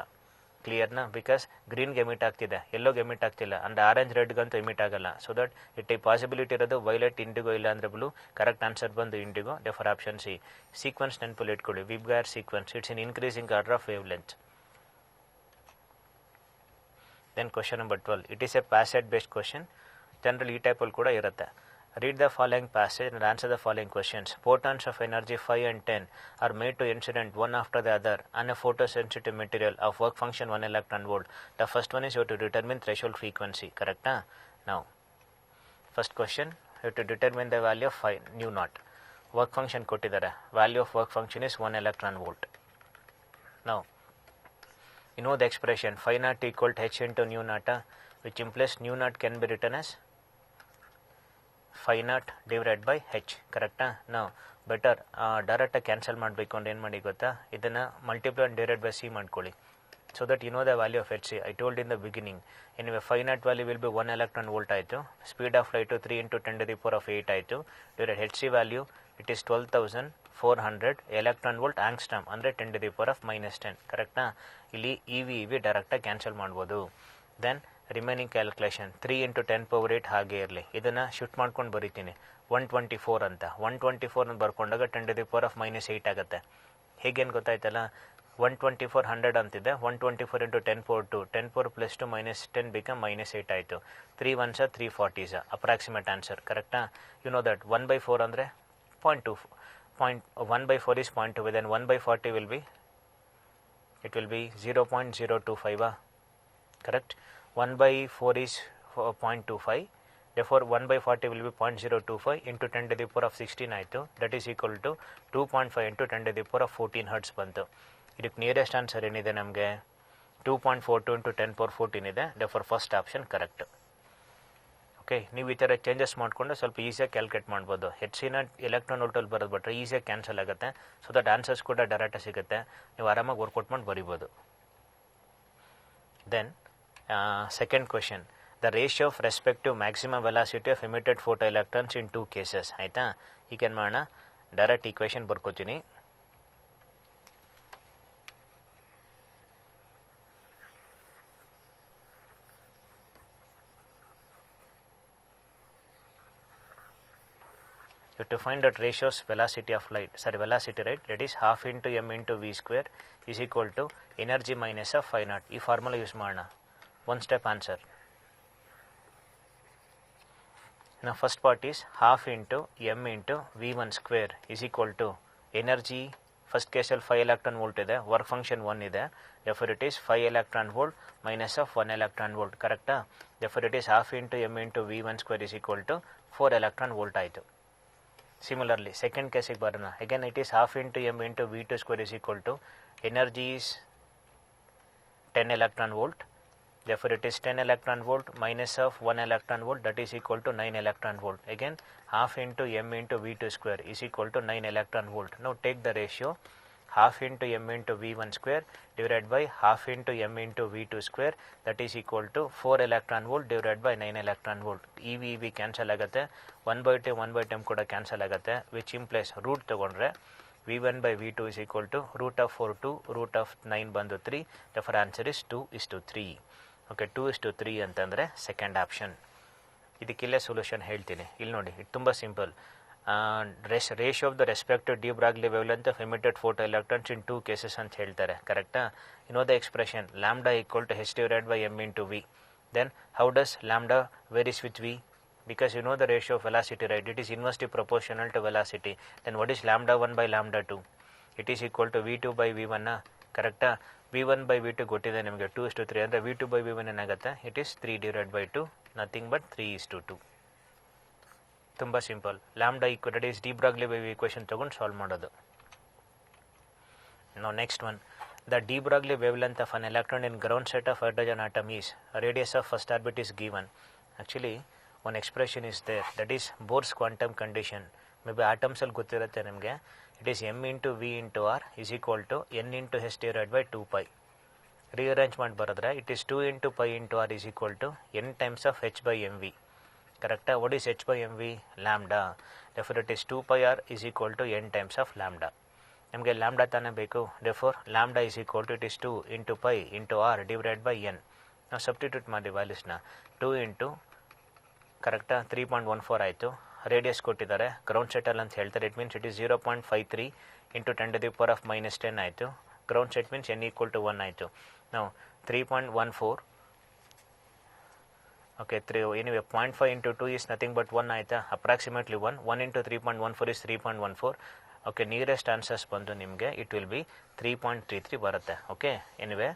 ಕ್ಲಿಯರ್ನಾ? ಬಿಕಾಸ್ ಗ್ರೀನ್ಗೆ ಎಮಿಟ್ ಆಗ್ತಿದೆ, ಎಲ್ಲೋಗೆ ಎಮಿಟ್ ಆಗ್ತಿಲ್ಲ, ಅಂದರೆ ಆರೆಂಜ್ ರೆಡ್ಗಂತೂ ಎಮಿಟ್ ಆಗಲ್ಲ. ಸೊ ದಟ್ ಇಟ್ ಪಾಸಿಬಿಲಿಟಿ ಇರೋದು ವೈಲೆಟ್, ಇಂಡಿಗೋ ಇಲ್ಲ ಅಂದರೆ ಬ್ಲೂ. ಕರೆಕ್ಟ್ ಆನ್ಸರ್ ಬಂದು indigo. Therefore option C. Sequence ನೆನಪಲ್ಲಿ ಇಟ್ಕೊಳ್ಳಿ, VIBGYOR sequence, it's in increasing order of wavelength. Then question number 12. It is a passage based question. Generally ಈ ಟೈಪಲ್ಲಿ ಕೂಡ ಇರುತ್ತೆ. Read the following passage and answer the following questions. Photons of energy 5 and 10 are made to incident one after the other on a photosensitive material of work function 1 electron volt. The first one is you have to determine threshold frequency, correct? Now, first question, you have to determine the value of phi nu naught. Work function kottidare. Value of work function is 1 electron volt. Now, you know the expression phi naught equal to h into nu naught, which implies nu naught can be written as phi naught divided by h, correct? Now, better direct cancel ಮಾಡಬೇಕು ಅಂದ್ರೆ ಏನು ಮಾಡಿ ಗೊತ್ತಾ, ಇದನ್ನ multiply and divided by c ಮಾಡ್ಕೊಳ್ಳಿ, so that you know the value of hc. I told in the beginning, anyway phi naught value will be 1 electron volt ಆಯಿತು, speed of light 3 into 10 to the power of 8 ಆಯಿತು, divided hc value it is 12,400 electron volt angstrom ಅಂದರೆ 10 to the power of -10, ಕರೆಕ್ಟಾ? ಇಲ್ಲಿ EV ಡೈರೆಕ್ಟಾಗಿ cancel ಮಾಡ್ಬೋದು. Then remaining calculation 3 into 10 power 8 ಹಾಗೆ ಇರಲಿ, ಇದನ್ನು ಶಿಫ್ಟ್ ಮಾಡ್ಕೊಂಡು ಬರೀತೀನಿ 124 ಅಂತ. 124 ಅಂತ ಬರ್ಕೊಂಡಾಗ 10 to the power of -8 ಆಗುತ್ತೆ. ಹೇಗೇನು ಗೊತ್ತಾಯ್ತಲ್ಲ, 124 100 ಅಂತಿದೆ, 124 into 10 power 2, 10 power plus 2 -10 become -8 ಆಯಿತು. 3 1s are 340s approximate answer, ಕರೆಕ್ಟಾ? ಯು ನೋ ದಟ್ 1/4 ಅಂದರೆ 0.2, 1/4 is 0.2, then 1/40 will be, it will be 0.025, correct? 1/4 is 0.25, therefore 1/40 will be 0.025 into 10 to the power of 16 ಆಯಿತು, that is equal to 2.5 into 10 to the power of 14 hertz ಬಂತು. ಇದಕ್ಕೆ nearest answer ಏನಿದೆ ನಮಗೆ 2.42 into 10 power 14 ಇದೆ, therefore first option correct. Okay, ನೀವು ಈ ಥರ changes ಮಾಡಿಕೊಂಡು ಸ್ವಲ್ಪ ಈಸಿಯಾಗಿ ಕ್ಯಾಲ್ಕುಲೇಟ್ ಮಾಡ್ಬೋದು. ಹೆಚ್ಚಿನ ಎಲೆಕ್ಟ್ರಾನ್ ವೋಲ್ಟಲ್ಲಿ ಬರೋದು ಬಿಟ್ಟರೆ ಈಸಿಯಾಗಿ ಕ್ಯಾನ್ಸಲ್ ಆಗುತ್ತೆ, ಸೊ ದಟ್ ಆನ್ಸರ್ಸ್ ಕೂಡ ಡೈರೆಕ್ಟಾಗಿ ಸಿಗುತ್ತೆ, ನೀವು ಆರಾಮಾಗಿ ವರ್ಕೌಟ್ ಮಾಡಿ ಬರಿಬೋದು. Then second question, the ratio of respective maximum velocity of emitted photo electrons in 2 cases, ಆಯಿತಾ? ಈಗ ಏನು ಮಾಡೋಣ, ಡೈರೆಕ್ಟ್ ಈಕ್ವೇಷನ್ ಬರ್ಕೋತೀನಿ. You have to find that ratios velocity of light, sorry velocity, right? That is half into m into v square is equal to energy minus of phi naught. ಈ formula use ಮಾಡೋಣ, one step answer. Now first part is half into m into v1 square is equal to energy, first case ಅಲ್ಲಿ 5 electron volt ಇದೆ, work function 1 ಇದೆ, therefore it is 5 electron volt minus of 1 electron volt, correcta? Therefore it is half into m into v1 square is equal to 4 electron volt ಆಯಿತು. Similarly, second case ಗೆ ಬರೋಣ. Again it is half into m into v2 square is equal to energy is 10 electron volt, therefore it is 10 electron volt minus of 1 electron volt, that is equal to 9 electron volt. Again half into m into v2 square is equal to 9 electron volt. Now take the ratio half into m into v1 square divided by half into m into v2 square, that is equal to 4 electron volt divided by 9 electron volt. EV cancel ಆಗುತ್ತೆ, 1/10 1/10 ಕೂಡ cancel ಆಗುತ್ತೆ, which implies root ತಗೊಂಡ್ರೆ v1 by v2 is equal to root of 4 2 root of 9 ಬಂದು 3, therefore answer is 2:3. Okay, 2:3 ಅಂತಂದರೆ second option. ಇದಕ್ಕಿಲ್ಲೇ solution ಹೇಳ್ತೀನಿ, ಇಲ್ಲಿ ನೋಡಿ, ಇದು ತುಂಬ simple. Ratio of the respective de Broglie wavelength of emitted photo electrons in 2 cases ಅಂತ ಹೇಳ್ತಾರೆ, ಕರೆಕ್ಟಾ? You know the expression lambda equal to h divided by m into v. Then how does lambda varies with v? Because you know the ratio of velocity, right? It is inversely proportional to velocity. Then what is lambda 1 by lambda 2? It is equal to v2 by v1, ಕರೆಕ್ಟಾ? v1 by v2 ಕೊಟ್ಟಿದೆ ನಿಮಗೆ 2:3 ಅಂದರೆ v2 by v1 ಏನಾಗುತ್ತೆ, it is 3 divided by 2, nothing but 3:2. ತುಂಬ simple. Lambda equal is de Broglie wave equation ತೊಗೊಂಡು solve ಮಾಡೋದು. ನಾವು next one, the de Broglie wavelength of an electron in ground set of hydrogen atom is radius of first orbit is given. Actually one expression is there, that is Bohr's quantum condition. Maybe ಆಟಮ್ಸಲ್ಲಿ ಗೊತ್ತಿರುತ್ತೆ ನಿಮಗೆ. It is m into v into r is equal to n into h divided by 2 pi. Rearrange ಮಾಡಿ ಬರೆದ್ರೆ it is 2 into pi into r is equal to n times of h by mv. ಕರೆಕ್ಟಾ? What is h by mv? Lambda. therefore it is 2 pi r is equal to n times of lambda. ನಮಗೆ lambda ತಾನೇ ಬೇಕು, therefore lambda is equal to, it is 2 into pi into r divided by n. ನಾವು substitute ಮಾಡಿ ವ್ಯಾಲ್ಯೂಸ್ನ 2 into ಕರೆಕ್ಟಾ 3.14 ಆಯಿತು. Radius ಕೊಟ್ಟಿದ್ದಾರೆ, ground settle ಅಂತ ಹೇಳ್ತಾರೆ, it means it is 0.53 into 10 to the power of -10 ಆಯಿತು. Ground set means n equal to 1 ಆಯಿತು. ನಾವು 3.14 Okay, 3 anyway 0.5 into 2 is nothing but 1 ಆಯ್ತಾ, approximately 1 into 3.14 is 3.14. okay, nearest answers ಬಂದು ನಿಮಗೆ it will be 3.33 ಬರುತ್ತೆ. okay, anyway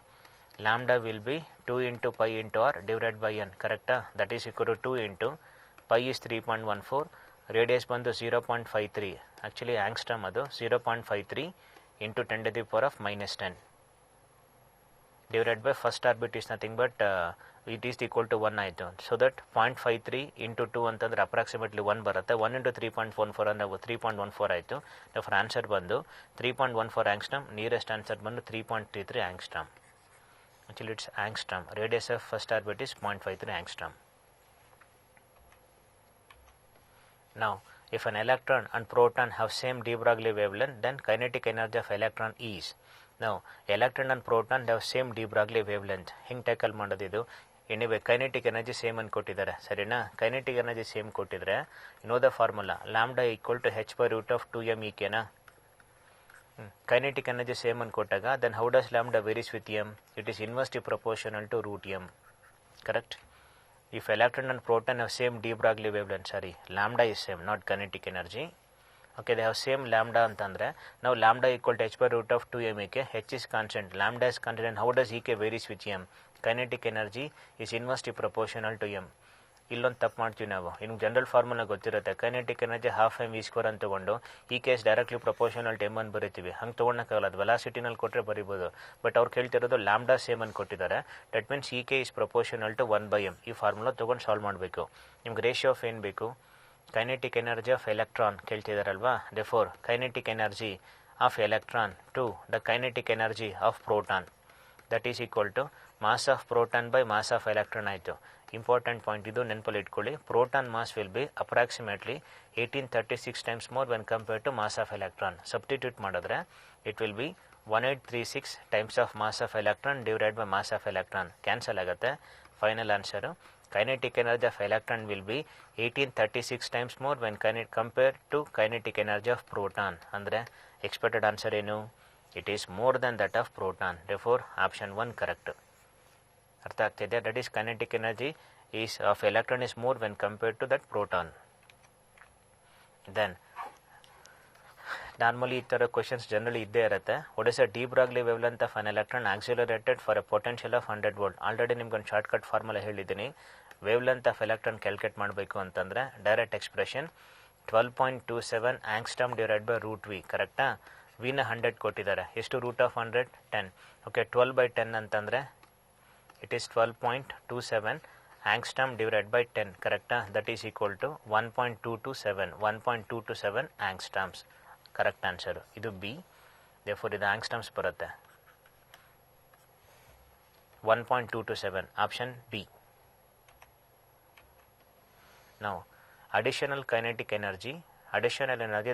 lambda will be 2 into pi into r divided by n, correct? that is equal to 2 into pi is 3.14, radius ಬಂದು 0.53, actually angstrom ಅದು 0.53 into 10 to the power of minus 10 divided by first orbit is nothing but it is equal to 1 ಆಯಿತು. So that 0.53 into 2 ಅಂತಂದರೆ approximately 1 ಬರುತ್ತೆ. 1 into 3.14 ಅಂದರೆ 3.14 ಆಯಿತು. For answer ಬಂದು 3.14 angstrom, nearest answer ಬಂದು 3.33 angstrom. Actually it's angstrom. Radius of first orbit is 0.53 angstrom. Now, if an electron and proton have same de Broglie wavelength, then kinetic energy of electron is. Now, electron and proton have same de Broglie wavelength. ಹಿಂಗೆ tackle ಮಾಡೋದಿದು. Anyway kinetic energy same ಅಂತ ಕೊಟ್ಟಿದ್ದಾರೆ, ಸರಿನಾ? Kinetic energy same ಕೊಟ್ಟಿದ್ರೆ know the formula lambda equal to h/√2m ಈಕೆನಾ? Kinetic energy same ಅಂತ ಕೊಟ್ಟಾಗ then how does lambda varies with M? It is inversely proportional to √m, correct? If electron and proton have same de Broglie wavelength, sorry, lambda is same, not kinetic energy. Okay, they have same lambda antandre. Now lambda equal to h/√2m ek. H is constant, lambda is constant, and how does ek varies with m? Kinetic energy is inversely proportional to m. ಇಲ್ಲೊಂದು ತಪ್ಪು ಮಾಡ್ತೀವಿ ನಾವು. ಇನ್ನು general formula ಗೊತ್ತಿರುತ್ತೆ, kinetic energy half m v square ಅಂತ ತೊಗೊಂಡು ಈ case directly proportional to m ಅಂತ ಬರೀತೀವಿ. ಹಂಗೆ ತೊಗೊಳಕ್ಕಾಗಲ್ಲ, ಅದು ವೆಲಾಸಿಟಿನಲ್ಲಿ ಕೊಟ್ಟರೆ ಬರೀಬೋದು. ಬಟ್ ಅವ್ರು ಕೇಳ್ತಿರೋದು ಲ್ಯಾಂಬ್ಡಾ ಸೇಮ್ ಅಂತ ಕೊಟ್ಟಿದ್ದಾರೆ. ದಟ್ ಮೀನ್ಸ್ ಈ k is proportional to 1/m. ಈ ಫಾರ್ಮುಲಾ ತೊಗೊಂಡು ಸಾಲ್ವ್ ಮಾಡಬೇಕು. ನಿಮ್ಗೆ ರೇಷಿಯೋ ಆಫ್ ಏನು ಬೇಕು? ಕೈನೆಟಿಕ್ ಎನರ್ಜಿ ಆಫ್ ಎಲೆಕ್ಟ್ರಾನ್ ಕೇಳ್ತಿದಾರಲ್ವಾ? Therefore kinetic energy of electron to the kinetic energy of proton, that is equal to mass of proton by mass of electron ಆಯಿತು. Important point ಇದು, ನೆನಪಲ್ಲಿ ಇಟ್ಕೊಳ್ಳಿ. Proton mass will be approximately 1836 times more when compared to mass of electron. Substitute ಮಾಡಿದ್ರೆ it will be 1836 times of mass of electron divided by mass of electron. Cancel ಆಗುತ್ತೆ. Final answer kinetic energy of electron will be 1836 times more when compared to kinetic energy of proton. ಅಂದರೆ expected answer ಏನು? It is more than that of proton. Therefore option 1 correct. ಅರ್ಥ ಆಗ್ತಿದೆ? That is kinetic energy is of electron is more when compared to that proton. Then normally ಈ ಥರ questions generally ಇದ್ದೇ ಇರುತ್ತೆ. What is a D Broglie wavelength of an electron accelerated for A potential of 100 volt. Already ನಿಮ್ಗೆ ಒಂದು shortcut formula ಹೇಳಿದ್ದೀನಿ. Wavelength of electron calculate ಮಾಡಬೇಕು ಅಂತಂದರೆ direct expression 12.27 angstrom divided by √v, ಕರೆಕ್ಟಾ? ವಿನ 100 ಕೊಟ್ಟಿದ್ದಾರೆ. ಎಷ್ಟು ರೂಟ್ ಆಫ್ 100? 10. ಓಕೆ, 12/10 ಅಂತಂದರೆ it is 12.27 angstrom divided by 10, ಕರೆಕ್ಟಾ? That is equal to 1.227 angstroms. Correct answer ಇದು ಬಿ. ದೇರ್ಫೋರ್ ಇದು ಆಂಗ್ಸ್ಟ್ರಾಮ್ಸ್ ಬರುತ್ತೆ. 1.227 option B. Now, additional kinetic energy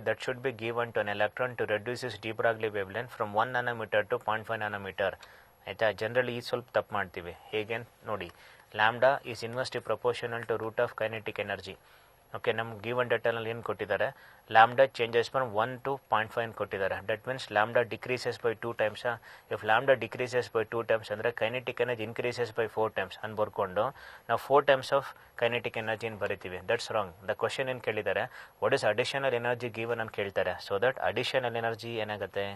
that should be given to an electron to reduce its de Broglie wavelength from 1 nanometer to 0.5 nanometer. ಆಯಿತಾ? Generally ಈ ಸ್ವಲ್ಪ ತಪ್ಪು ಮಾಡ್ತೀವಿ. ಹೇಗೆ ನೋಡಿ, lambda is inversely proportional to root of kinetic energy. Okay, ನಮ್ಗೆ given ಡೇಟಲ್ಲಿ ಏನು ಕೊಟ್ಟಿದ್ದಾರೆ? ಲ್ಯಾಂಬ್ಡಾ ಚೇಂಜಸ್ ಫ್ರಮ್ 1 to 0.5 ಕೊಟ್ಟಿದ್ದಾರೆ. That means lambda decreases by 2 times. If lambda decreases by 2 times ಅಂದರೆ kinetic energy increases by 4 times ಅಂತ ಬರ್ಕೊಂಡು ನಾವು 4 times of kinetic energy ಅಂತ ಬರಿತೀವಿ. That's wrong. ದ ಕ್ವಶನ್ ಏನು ಕೇಳಿದ್ದಾರೆ? What is additional energy given ಅಂತ ಕೇಳ್ತಾರೆ. ಸೊ ದಟ್ ಅಡಿಷನಲ್ ಎನರ್ಜಿ ಏನಾಗುತ್ತೆ?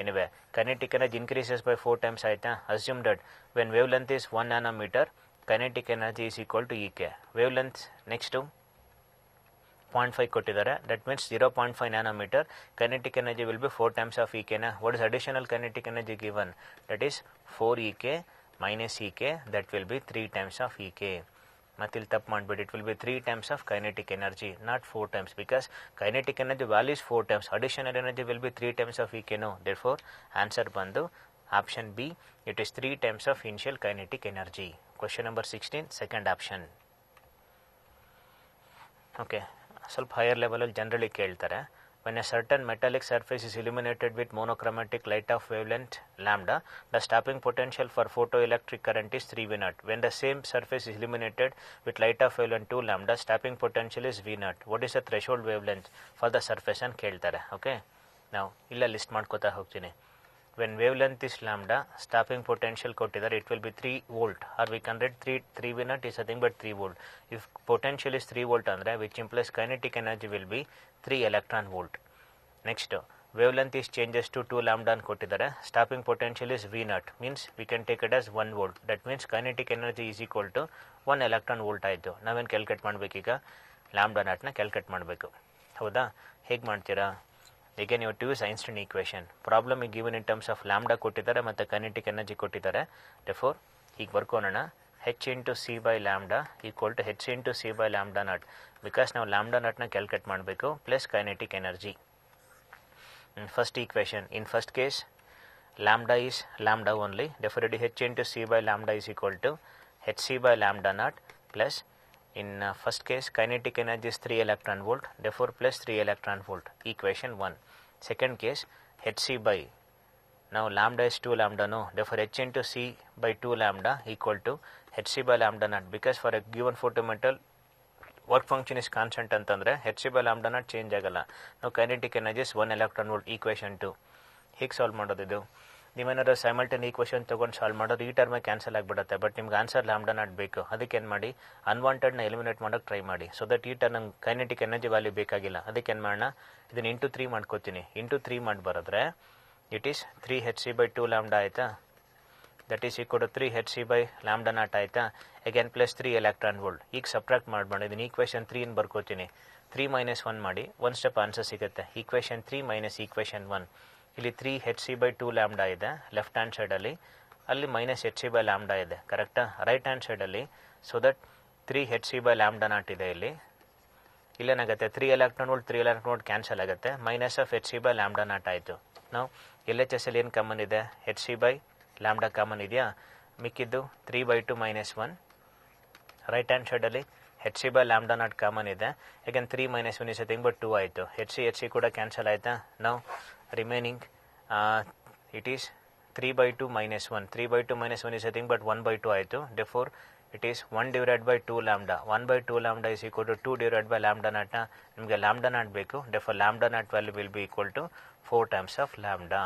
Anyway kinetic energy increases by 4 times ಆಯಿತಾ? Assume that when wavelength is 1 nanometer, kinetic energy is equal to E K. Wavelength next 0.5 ಕೊಟ್ಟಿದ್ದಾರೆ. That means 0.5 nanometer. Kinetic energy will be 4 times of EK. What is additional kinetic energy given? That is 4 EK minus EK. That will be 3 times of EK. Mathil tap ಮಾಡಬೇಡಿ. It will be 3 times of kinetic energy, not 4 times, because kinetic energy value is 4 times. Additional energy will be 3 times of EK. No. Therefore, answer ಬಂದು option B. It is 3 times of initial kinetic energy. Question number 16, second option. Okay. ಸ್ವಲ್ಪ higher ಲೆವೆಲಲ್ಲಿ generally ಕೇಳ್ತಾರೆ. When a certain metallic surface is illuminated with monochromatic light of wavelength lambda, the stopping potential for photoelectric current is 3V0. When the same surface is illuminated with light of wavelength 2 lambda, stopping potential is V0. What is the threshold wavelength for the surface ಅಂತ ಕೇಳ್ತಾರೆ. Okay, ನಾವು ಇಲ್ಲ list ಮಾಡ್ಕೋತಾ ಹೋಗ್ತೀನಿ. when wavelength is lambda, stopping potential kottidare, it will be 3 volt, or we can write 3 V naught is nothing but 3 volt. If potential is 3 volt andre, which implies kinetic energy will be 3 electron volt. Next, wavelength is changes to 2 lambda and kottidare, stopping potential is V naught, means we can take it as 1 volt. That means kinetic energy is equal to 1 electron volt ಆಯಿತು. ನಾವೇನು calculate ಮಾಡಬೇಕೀಗ, lambda ನಾಟ್ನ calculate ಮಾಡಬೇಕು. ಹೌದಾ? ಹೇಗೆ ಮಾಡ್ತೀರಾ? Again you have to use Einstein equation. Problem is given in terms of lambda ಕೊಟ್ಟಿದ್ದಾರೆ ಮತ್ತು kinetic energy ಕೊಟ್ಟಿದ್ದಾರೆ. Therefore ಈಗ ಬರ್ಕೋಣ, h into c by lambda equal to h into c by lambda naught, because ನಾವು lambda naught ನ calculate ಮಾಡಬೇಕು plus kinetic energy. First equation, in first case lambda is lambda only, therefore it is h into c by lambda is equal to hc by lambda naught plus, in first case kinetic energy is 3 electron volt, therefore plus 3 electron volt, equation 1. Second case, hc by, now lambda is 2 lambda, no, therefore h into c by 2 lambda equal to hc by lambda naught, because for a given photometal work function is constant ಅಂತಂದರೆ hc by lambda naught change ಆಗಲ್ಲ. ನಾವು kinetic energy is 1 electron volt, equation 2. ಹೀಗೆ solve ಮಾಡೋದು ಇದು. ನೀವೇನಾದ್ರು ಸೈಮಲ್ಟೇನ್ equation ತೊಗೊಂಡು solve ಮಾಡೋದು ಈ ಟರ್ಮೇ ಕ್ಯಾನ್ಸಲ್ ಆಗಿಬಿಡುತ್ತೆ, ಬಟ್ ನಿಮ್ಗೆ ಆನ್ಸರ್ ಲ್ಯಾಂಬ್ಡಾ ನಾಟ್ ಬೇಕು. ಅದಕ್ಕೆ ಏನು ಮಾಡಿ, ಅನ್ವಾಂಟೆಡ್ನ ಎಲಿಮಿನೇಟ್ ಮಾಡೋಕ್ಕೆ ಟ್ರೈ ಮಾಡಿ, ಸೊ ದಟ್ ಈ ಟರ್ಮ್ ನಂಗೆ ಕೈನೆಟಿಕ್ ಎನರ್ಜಿ ವ್ಯಾಲ್ಯೂ ಬೇಕಾಗಿಲ್ಲ. ಅದಕ್ಕೆ ಏನು ಮಾಡೋಣ, ಇದನ್ನು ಇಂಟು 3 ಮಾಡ್ಕೋತೀನಿ. ಇಂಟು 3 ಮಾಡಿ ಬರೋದ್ರೆ it is 3 hc by 2 lambda ಆಯಿತಾ, that is equal to 3 hc by lambda naught ಆಯಿತಾ, ಅಗೇನ್ ಪ್ಲಸ್ 3 ಎಲೆಕ್ಟ್ರಾನ್ ವೋಲ್ಟ್. ಈಗ ಸಬ್ಟ್ರಾಕ್ಟ್ ಮಾಡಿ ಇದನ್ನು ಈಕ್ವೇಷನ್ 3 ಬರ್ಕೋತೀನಿ. 3 - 1 ಮಾಡಿ, ಒಂದು ಸ್ಟೆಪ್ ಆನ್ಸರ್ ಸಿಗುತ್ತೆ. Equation 3 minus equation 1. ಇಲ್ಲಿ 3 hc by 2 lambda ಇದೆ ಲೆಫ್ಟ್ ಹ್ಯಾಂಡ್ ಸೈಡಲ್ಲಿ, ಅಲ್ಲಿ ಮೈನಸ್ hc by lambda ಇದೆ, ಕರೆಕ್ಟಾ? ರೈಟ್ ಹ್ಯಾಂಡ್ ಸೈಡಲ್ಲಿ, so that 3 hc by lambda naught ಇದೆ. ಇಲ್ಲೇನಾಗುತ್ತೆ, 3 electron volt 3 electron volt cancel ಆಗುತ್ತೆ, minus of hc by lambda naught ಆಯಿತು. ನಾವು LHS ಅಲ್ಲಿ ಏನು ಕಾಮನ್ ಇದೆ, hc by lambda ಕಾಮನ್ ಇದೆಯಾ, ಮಿಕ್ಕಿದ್ದು 3/2 - 1. ರೈಟ್ ಹ್ಯಾಂಡ್ ಸೈಡಲ್ಲಿ hc by lambda not common ಇದೆ, ಯಾಕೆಂದ್ರೆ 3 - 1 is nothing but 2 ಆಯಿತು. hc ಕೂಡ ಕ್ಯಾನ್ಸಲ್ ಆಯಿತಾ. ನಾವು remaining it is 3/2 - 1. 3/2 - 1 is nothing but 1/2 ಆಯಿತು. therefore it is 1 divided by 2 lambda. 1/2 lambda is equal to 2 divided by lambda naught. ನಿಮಗೆ lambda naught ಬೇಕು, therefore lambda naught value will be equal to 4 times of lambda.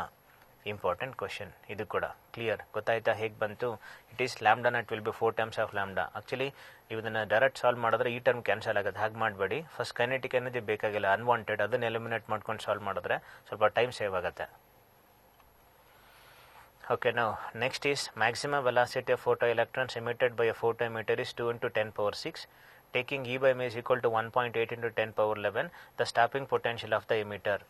Important question ಇದು ಕೂಡ. Clear ಗೊತ್ತಾಯ್ತಾ ಹೇಗೆ ಬಂತು? It is lambda not will be 4 times of lambda. Actually ನೀವು ಇದನ್ನು direct solve ಮಾಡಿದ್ರೆ ಈ ಟರ್ಮ್ ಕ್ಯಾನ್ಸಲ್ ಆಗುತ್ತೆ, ಹಾಗೆ ಮಾಡಬೇಡಿ. ಫಸ್ಟ್ ಕೈನೆಟಿಕ್ ಎನರ್ಜಿ ಬೇಕಾಗಿಲ್ಲ, ಅನ್ವಾಂಟೆಡ್, ಅದನ್ನು ಎಲಿಮಿನೇಟ್ ಮಾಡ್ಕೊಂಡು ಸಾಲ್ವ್ ಮಾಡಿದ್ರೆ ಸ್ವಲ್ಪ ಟೈಮ್ ಸೇವ್ ಆಗುತ್ತೆ. ಓಕೆ, ನಾವು next is maximum velocity of photo electrons emitted by a photo emitter is 2 × 10⁶. Taking E by m is equal to 1.8 × 10⁻11 the stopping potential of the emitter.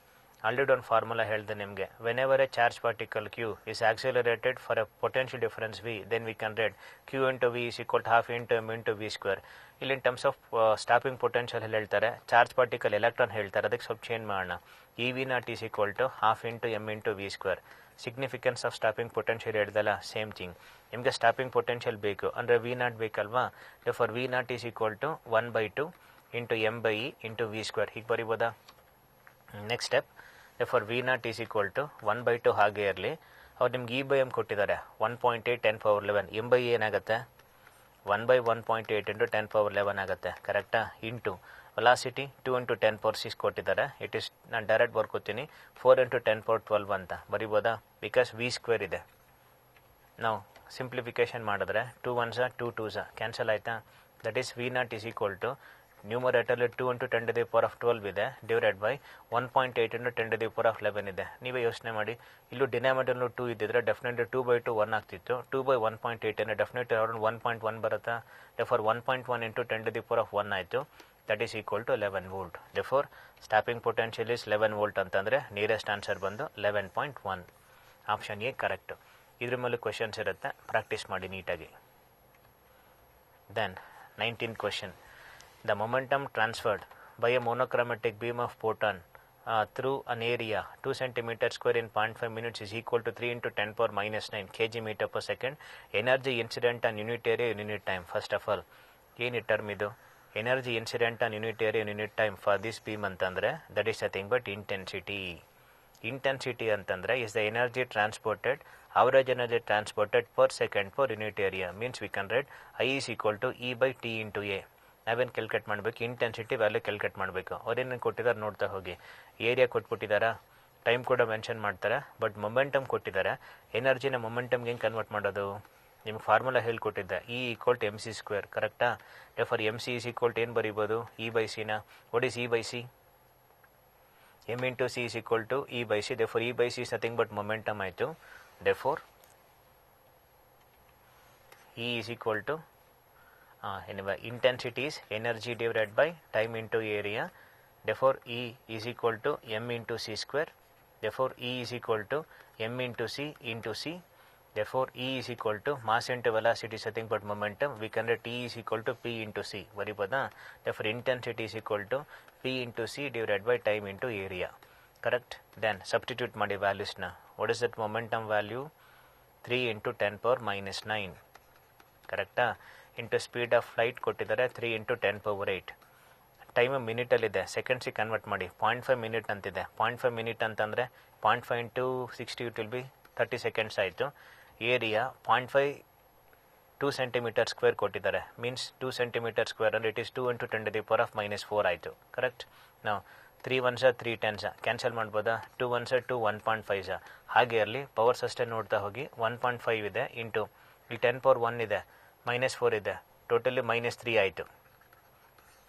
Already ಒಂದು formula ಹೇಳಿದೆ ನಿಮಗೆ. Whenever A charge particle q is accelerated for a potential difference v, then we can write q into v is equal to half into m into v square. ಇಲ್ಲಿ in terms of stopping potential ಹೇಳ್ತಾರೆ, charge particle electron ಹೇಳ್ತಾರೆ, ಅದಕ್ಕೆ ಸ್ವಲ್ಪ change ಮಾಡೋಣ. E V naught is equal to half into M into V square. Significance of stopping potential ಹೇಳ್ದಲ್ಲ, same thing. ನಿಮಗೆ stopping potential ಬೇಕು ಅಂದರೆ ವಿ ನಾಟ್ ಬೇಕಲ್ವಾ, for V naught is equal to 1/2 into M by E into V square. ಹೀಗೆ ಬರಿಬೋದಾ? Next step, for V naught is equal to 1/2 ಹಾಗೆ ಇರಲಿ. ಅವ್ರು ನಿಮ್ಗೆ ಇ ಬೈ ಎಮ್ ಕೊಟ್ಟಿದ್ದಾರೆ 1.8 10⁻11. ಎಮ್ ಬೈ ಏನಾಗುತ್ತೆ 1/1.8 ಇಂಟು 10⁻11 ಆಗುತ್ತೆ, ಕರೆಕ್ಟಾ? ಇಂಟು ವೆಲಾಸಿಟಿ 2 × 10⁻6 ಕೊಟ್ಟಿದ್ದಾರೆ. ಇಟ್ ಈಸ್ ನಾನು ಡೈರೆಕ್ಟ್ ಬರ್ಕೋತೀನಿ 4 × 10⁻12 ಅಂತ ಬರಿಬೋದಾ, ಬಿಕಾಸ್ ವಿ ಸ್ಕ್ವೇರ್ ಇದೆ. ನಾವು ಸಿಂಪ್ಲಿಫಿಕೇಶನ್ ಮಾಡಿದ್ರೆ 2 1s 2 2s ಕ್ಯಾನ್ಸಲ್ ಆಯಿತಾ. That is V naught is equal to ನ್ಯೂಮರೇಟರ್ಲಿ 2 × 10⁻12 ಇದೆ, ಡಿವೈಡೆಡ್ ಬೈ 1.8 × 10⁻11 ಇದೆ. ನೀವೇ ಯೋಚನೆ ಮಾಡಿ, ಇಲ್ಲೂ ಡಿನಾಮಿನೇಟರ್ನು 2 ಇದ್ದಿದ್ರೆ ಡೆಫಿನೆಟ್ಲಿ 2/2 1 ಆಗ್ತಿತ್ತು. 2/1.8 ಅಂದರೆ ಡೆಫಿನೆಟ್ಲಿ ಅರೌಂಡ್ 1.1 ಬರುತ್ತಾ. ಫಾರ್ 1.1 ಇಂಟು 10⁻1 ಆಯಿತು, that is equal to 11 volt. For stopping potential is 11 volt ಅಂತಂದರೆ ನಿಯರೆಸ್ಟ್ ಆನ್ಸರ್ ಬಂದು 11.1. Option A correct. ಇದ್ರ ಮೇಲೆ ಕ್ವೆಶನ್ಸ್ ಇರುತ್ತೆ, ಪ್ರಾಕ್ಟೀಸ್ ಮಾಡಿ ನೀಟಾಗಿ. Then 19th question. The momentum transferred by a monochromatic beam of photon through an area 2 cm² in 0.5 minutes is equal to 3 × 10⁻⁹ kg/s. Energy incident on unit area unit time. First of all, ಏನು term ಇದು? Energy incident on unit area unit time for this beam ಅಂತಂದರೆ that is nothing but intensity. Intensity ಅಂತಂದರೆ is the energy transported, average energy transported per second per unit area. Means we can write I is equal to E/T × A. ನಾವೇನು calculate ಮಾಡಬೇಕು? Intensity value calculate ಮಾಡಬೇಕು. ಅವ್ರೇನೇನು ಕೊಟ್ಟಿದ್ದಾರೆ ನೋಡ್ತಾ ಹೋಗಿ. Area ಕೊಟ್ಬಿಟ್ಟಿದ್ದಾರಾ, time ಕೂಡ ಮೆನ್ಷನ್ ಮಾಡ್ತಾರೆ, ಬಟ್ ಮೊಮೆಂಟಮ್ ಕೊಟ್ಟಿದ್ದಾರೆ. ಎನರ್ಜಿನ ಮೊಮೆಂಟಮ್ಗೆ ಹೆಂಗೆ ಕನ್ವರ್ಟ್ ಮಾಡೋದು? ನಿಮ್ಗೆ ಫಾರ್ಮುಲಾ ಹೇಳ್ಕೊಟ್ಟಿದ್ದೆ, E = mc², ಕರೆಕ್ಟಾ? ಫಾರ್ mc = ಏನು ಬರೀಬೋದು? E/c. What is E/c? m into c is equal to E/c. Therefore E/c is nothing but momentum ಆಯಿತು. Therefore E is equal to anyway, intensity is energy divided by time into area. Therefore E is equal to m into c². Therefore E is equal to m into c into c. Therefore E is equal to mass into velocity is nothing but momentum. We can write T is equal to P into C. ಬರಿಬೋದಾ? Therefore intensity is equal to P into C divided by time into area. Correct? Then substitute ಮಾಡಿ values na. What is that momentum value? 3 into 10 power minus 9. ಕರೆಕ್ಟಾ? Into speed of flight ಕೊಟ್ಟಿದ್ದಾರೆ 3 into 10 power 8. Time ಮಿನಿಟಲ್ಲಿದೆ, ಸೆಕೆಂಡ್ಸಿಗೆ convert ಮಾಡಿ. 0.5 minute ಅಂತಿದೆ. 0.5 minute ಅಂತಂದರೆ 0.5 into 60 it will be 30 seconds ಆಯಿತು. Area 0.5 2 cm² ಕೊಟ್ಟಿದ್ದಾರೆ, means 2 cm² ಅಂದರೆ it is 2 into 10⁻⁻⁴ ಆಯಿತು. Correct? ನಾವು 3 1s 3 10s ಕ್ಯಾನ್ಸಲ್ ಮಾಡ್ಬೋದಾ? 2 1s 2 1.5s. ಹಾಗೆ ಇರಲಿ, ಪವರ್ಸ್ ಅಷ್ಟೇ ನೋಡ್ತಾ ಹೋಗಿ. 1.5 ಇದೆ ಇಂಟು ಇಲ್ಲಿ 10 power 1 ಇದೆ, -4 ಇದೆ, ಟೋಟಲಿ -3 ಆಯಿತು.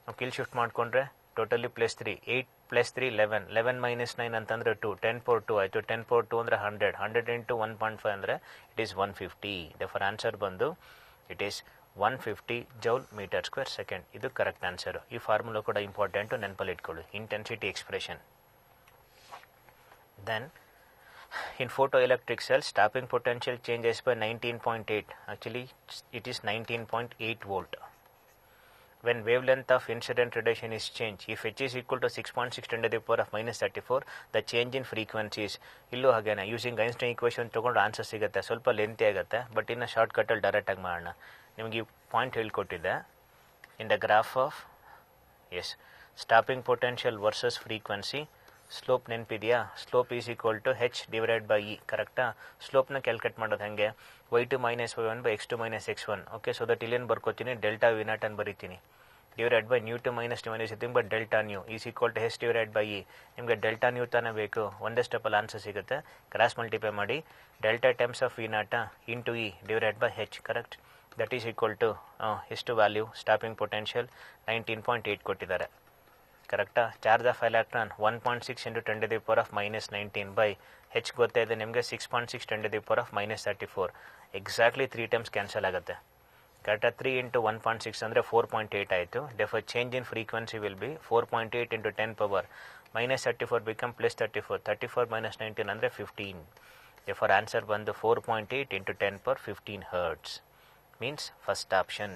ನಾವು ಕಿಲ್ ಶಿಫ್ಟ್ ಮಾಡಿಕೊಂಡ್ರೆ ಟೋಟಲಿ +3, 8 + 3 11, 11 - 9 ಅಂತಂದರೆ 2, 10 power 2 ಆಯಿತು. 10 power 2 ಅಂದರೆ 100, 100 into 1.5 ಅಂದರೆ ಇಟ್ ಈಸ್ 150. ದೆಫರ್ ಆನ್ಸರ್ ಬಂದು ಇಟ್ ಈಸ್ 150 Joule/m². ಇದು ಕರೆಕ್ಟ್ ಆನ್ಸರು. ಈ ಫಾರ್ಮುಲಾ ಕೂಡ ಇಂಪಾರ್ಟೆಂಟು, ನೆನಪಲ್ಲಿ ಇಟ್ಕೊಳ್ಳಿ. Intensity expression. Then in photoelectric cells, tapping potential changes by 19.8. Actually it is 19.8 volt. When wavelength of incident radiation is changed, if H is equal to 6.6 10⁻⁻34, the change in frequencies. ಇಲ್ಲೂ ಹಾಗೇನೆ using Einstein equation ತೊಗೊಂಡು answer ಸಿಗುತ್ತೆ. ಸ್ವಲ್ಪ lengthy ಆಗುತ್ತೆ, but ಇನ್ನು ಶಾರ್ಟ್ಕಟ್ಟಲ್ಲಿ ಡೈರೆಕ್ಟಾಗಿ ಮಾಡೋಣ. ನಿಮಗೆ ಈ ಪಾಯಿಂಟ್ ಹೇಳ್ಕೊಟ್ಟಿದ್ದೆ. In the graph of stopping potential versus frequency. Slope ನೆನಪಿದೆಯಾ? Slope is equal to H divided by E. ಕರೆಕ್ಟಾ? ಸ್ಲೋಪ್ನ ಕ್ಯಾಲ್ಕುಲೇಟ್ ಮಾಡೋದು ಹೆಂಗೆ? y2 - y1 by x2 - x1. Okay, so that ಇಲ್ಲೇನು ಬರ್ಕೋತೀನಿ? ಡೆಲ್ಟಾ V0 ಅಂತ ಬರೀತೀನಿ. Divided by nu two minus nu minus ಇದ್ದಂಗೆ but delta nu is equal to H divided by E. ನಿಮಗೆ delta nu ತಾನೇ ಬೇಕು, ಒಂದೇ ಸ್ಟೆಪ್ಪಲ್ಲಿ ಆನ್ಸರ್ ಸಿಗುತ್ತೆ. ಕ್ರಾಸ್ ಮಲ್ಟಿಪ್ಲೈ ಮಾಡಿ. Delta times of V0 into E divided by H. Correct? That is equal to ಎಷ್ಟು value? Stopping potential 19.8 ಕೊಟ್ಟಿದ್ದಾರೆ. ಕರೆಕ್ಟಾ? Charge of electron 1.6 into 10⁻⁻19 by H ಗೊತ್ತೇ ಇದೆ ನಿಮಗೆ 6.6 10⁻⁻34. ಎಕ್ಸಾಕ್ಟ್ಲಿ 3 times ಕ್ಯಾನ್ಸಲ್ ಆಗುತ್ತೆ. ಕರೆಕ್ಟಾ? 3 into 1.6 ಅಂದರೆ 4.8 ಆಯಿತು. Defer change in frequency will be 4.8 into 10⁻⁻34 become +34. 34 - 19 ಅಂದರೆ 15. ಡೆಫರ್ ಆನ್ಸರ್ ಬಂದು 4.8 into 10⁻15 Hz. Means first option.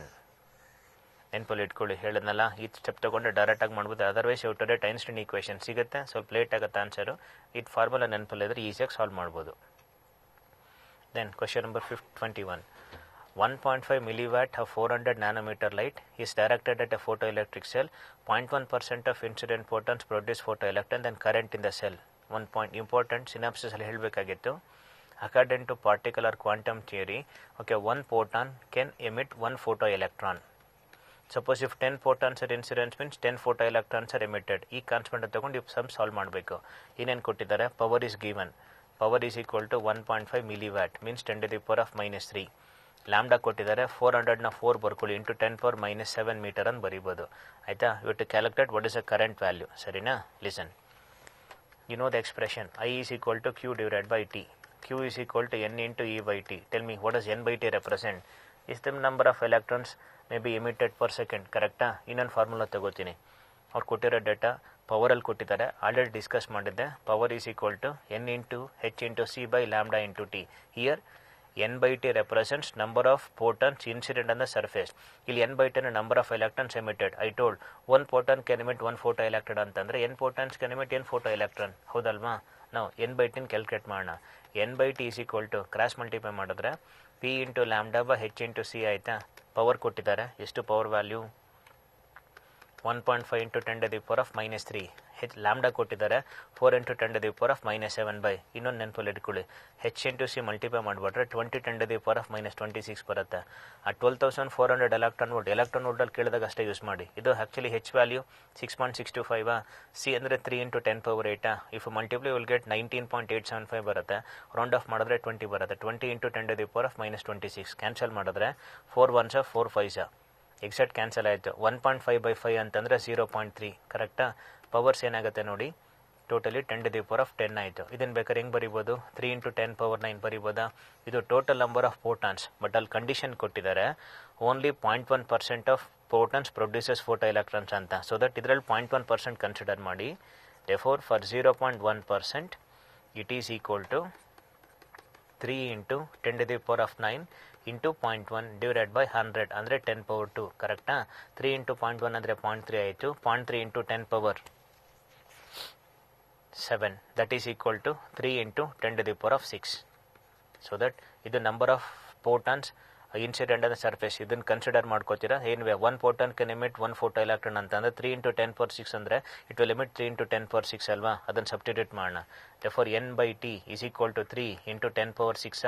ನೆನಪಲ್ಲಿ ಇಟ್ಕೊಳ್ಳಿ, ಹೇಳಿದ್ನಲ್ಲ, ಈ ಸ್ಟೆಪ್ ತೊಗೊಂಡು ಡೈರೆಕ್ಟಾಗಿ ಮಾಡ್ಬೋದು. ಅದರ್ವೈಸ್ ಔಟರೇಟ್ ಐನ್ಸ್ಟೈನ್ ಈಕ್ವೇಷನ್ ಸಿಗುತ್ತೆ, ಸ್ವಲ್ಪ ಲೇಟ್ ಆಗುತ್ತೆ ಆನ್ಸರು. ಇದು ಫಾರ್ಮುಲಾ ನೆನಪಲ್ಲಿದ್ದರೆ ಈಸಿಯಾಗಿ ಸಾಲ್ವ್ ಮಾಡ್ಬೋದು. Then question number 21. 1.5 milliwatt of 400 nanometer light is directed at a photoelectric cell. 0.1% of incident photons produce photoelectron, then current in the cell. One point important synopsis ಅಲ್ಲಿ ಹೇಳಬೇಕಾಗಿತ್ತು. According to particular quantum theory, okay, one photon can emit one photoelectron. Suppose if 10 photons are incident means 10 photoelectrons are emitted. ಈ constant ತಗೊಂಡು sum solve ಮಾಡಬೇಕು. ಏನೇನು ಕೊಟ್ಟಿದ್ದಾರೆ? Power is given. Power is equal to 1.5 milliwatt means 10⁻⁻³ lambda ಕೊಟ್ಟಿದ್ದಾರೆ. 400ನ 4 ಬರ್ಕೊಳ್ಳಿ into 10⁻⁻7 metre ಅಂತ ಬರೀಬೋದು. ಆಯಿತಾ? You to calculate what is the current value. ಸರಿನಾ? Listen, you know the expression I is equal to Q divided by T. Q is equal to N into E by T. Tell me, what does N by T represent? Is the number of electrons may be emitted per second. ಕರೆಕ್ಟಾ? ಇನ್ನೊಂದು formula ತಗೋತೀನಿ. ಅವ್ರು ಕೊಟ್ಟಿರೋ data ಪವರಲ್ಲಿ ಕೊಟ್ಟಿದ್ದಾರೆ, already discuss ಮಾಡಿದ್ದೆ. Power is equal to N into H into C by lambda into T. Here N by T represents number of photons incident on the surface. ಇಲ್ಲಿ N by T number of electrons emitted. I told one photon can emit one photoelectron ಅಂತಂದರೆ N photons can emit N photoelectron. ಹೌದಲ್ವಾ? ನಾವು N by T calculate ಮಾಡೋಣ. N by T is equal to cross multiply ಮಾಡಿದ್ರೆ P into lambda by H into C ಆಯಿತಾ? Power ಕೊಟ್ಟಿದ್ದಾರೆ. ಎಷ್ಟು power value? 1.5 into 10 to the power of minus 3 lambda ಕೊಟ್ಟಿದ್ದಾರೆ 4 into 10 to the power of minus 7 by ಇನ್ನೊಂದು ನೆನಪಲ್ಲಿ ಇಟ್ಕೊಳ್ಳಿ h into c multiply ಮಾಡಿಬಿಟ್ರೆ 20 10 to the power of minus 26 ಬರುತ್ತೆ ಆ 12,400 ಎಲೆಕ್ಟ್ರಾನ್ ವೋಲ್ಟಲ್ಲಿ ಕೇಳಿದಾಗ ಅಷ್ಟೇ ಯೂಸ್ ಮಾಡಿ ಇದು ಆ್ಯಕ್ಚುಲಿ h ವ್ಯಾಲ್ಯೂ 6.625 c ಅಂದರೆ 3 into 10 power 8 if multiply will get 19.875 ಬರುತ್ತೆ ರೌಂಡ್ ಆಫ್ ಮಾಡಿದ್ರೆ 20 ಬರುತ್ತೆ 20 into 10 to the power of minus 26 cancel ಮಾಡಿದ್ರೆ 4 1s 4 5s ಎಕ್ಸಾಕ್ಟ್ ಕ್ಯಾನ್ಸಲ್ ಆಯಿತು 1.5 by 5 ಅಂತಂದರೆ 0.3 ಕರೆಕ್ಟಾ ಪವರ್ಸ್ ಏನಾಗುತ್ತೆ ನೋಡಿ totally 10 to the power of 10 ಆಯಿತು ಇದನ್ನು ಬೇಕಾದ್ರೆ ಹೆಂಗೆ ಬರಿಬೋದು 3 into 10 power 9 ಬರಿಬೋದಾ ಇದು total number of photons but ಅಲ್ಲಿ ಕಂಡೀಷನ್ ಕೊಟ್ಟಿದ್ದಾರೆ only 0.1% of photons produces photo electrons ಅಂತ ಸೊ ದಟ್ ಇದರಲ್ಲಿ 0.1% ಕನ್ಸಿಡರ್ ಮಾಡಿ therefore for 0.1% it is equal to 3 into 10 to the power of 9 into 0.1 divided by 100 ಅಂದರೆ 10 power 2 ಕರೆಕ್ಟಾ 3 into 0.1 ಅಂದರೆ 0.3 ಆಯಿತು 0.3 into 10 power 7 that is equal to 3 into 10 to the power of 6 so that ಇದು number of photons incident ಆದ surface ಇದನ್ನು consider ಮಾಡ್ಕೋತೀರಾ ಏನ್ವೆ 1 photon can emit 1 photo electron ಅಂತಂದರೆ 3 into 10 power 6 ಅಂದರೆ it will emit 3 into 10 power 6 ಅಲ್ವಾ ಅದನ್ನು substitute ಮಾಡೋಣ therefore n by t is equal to 3 into 10 power 6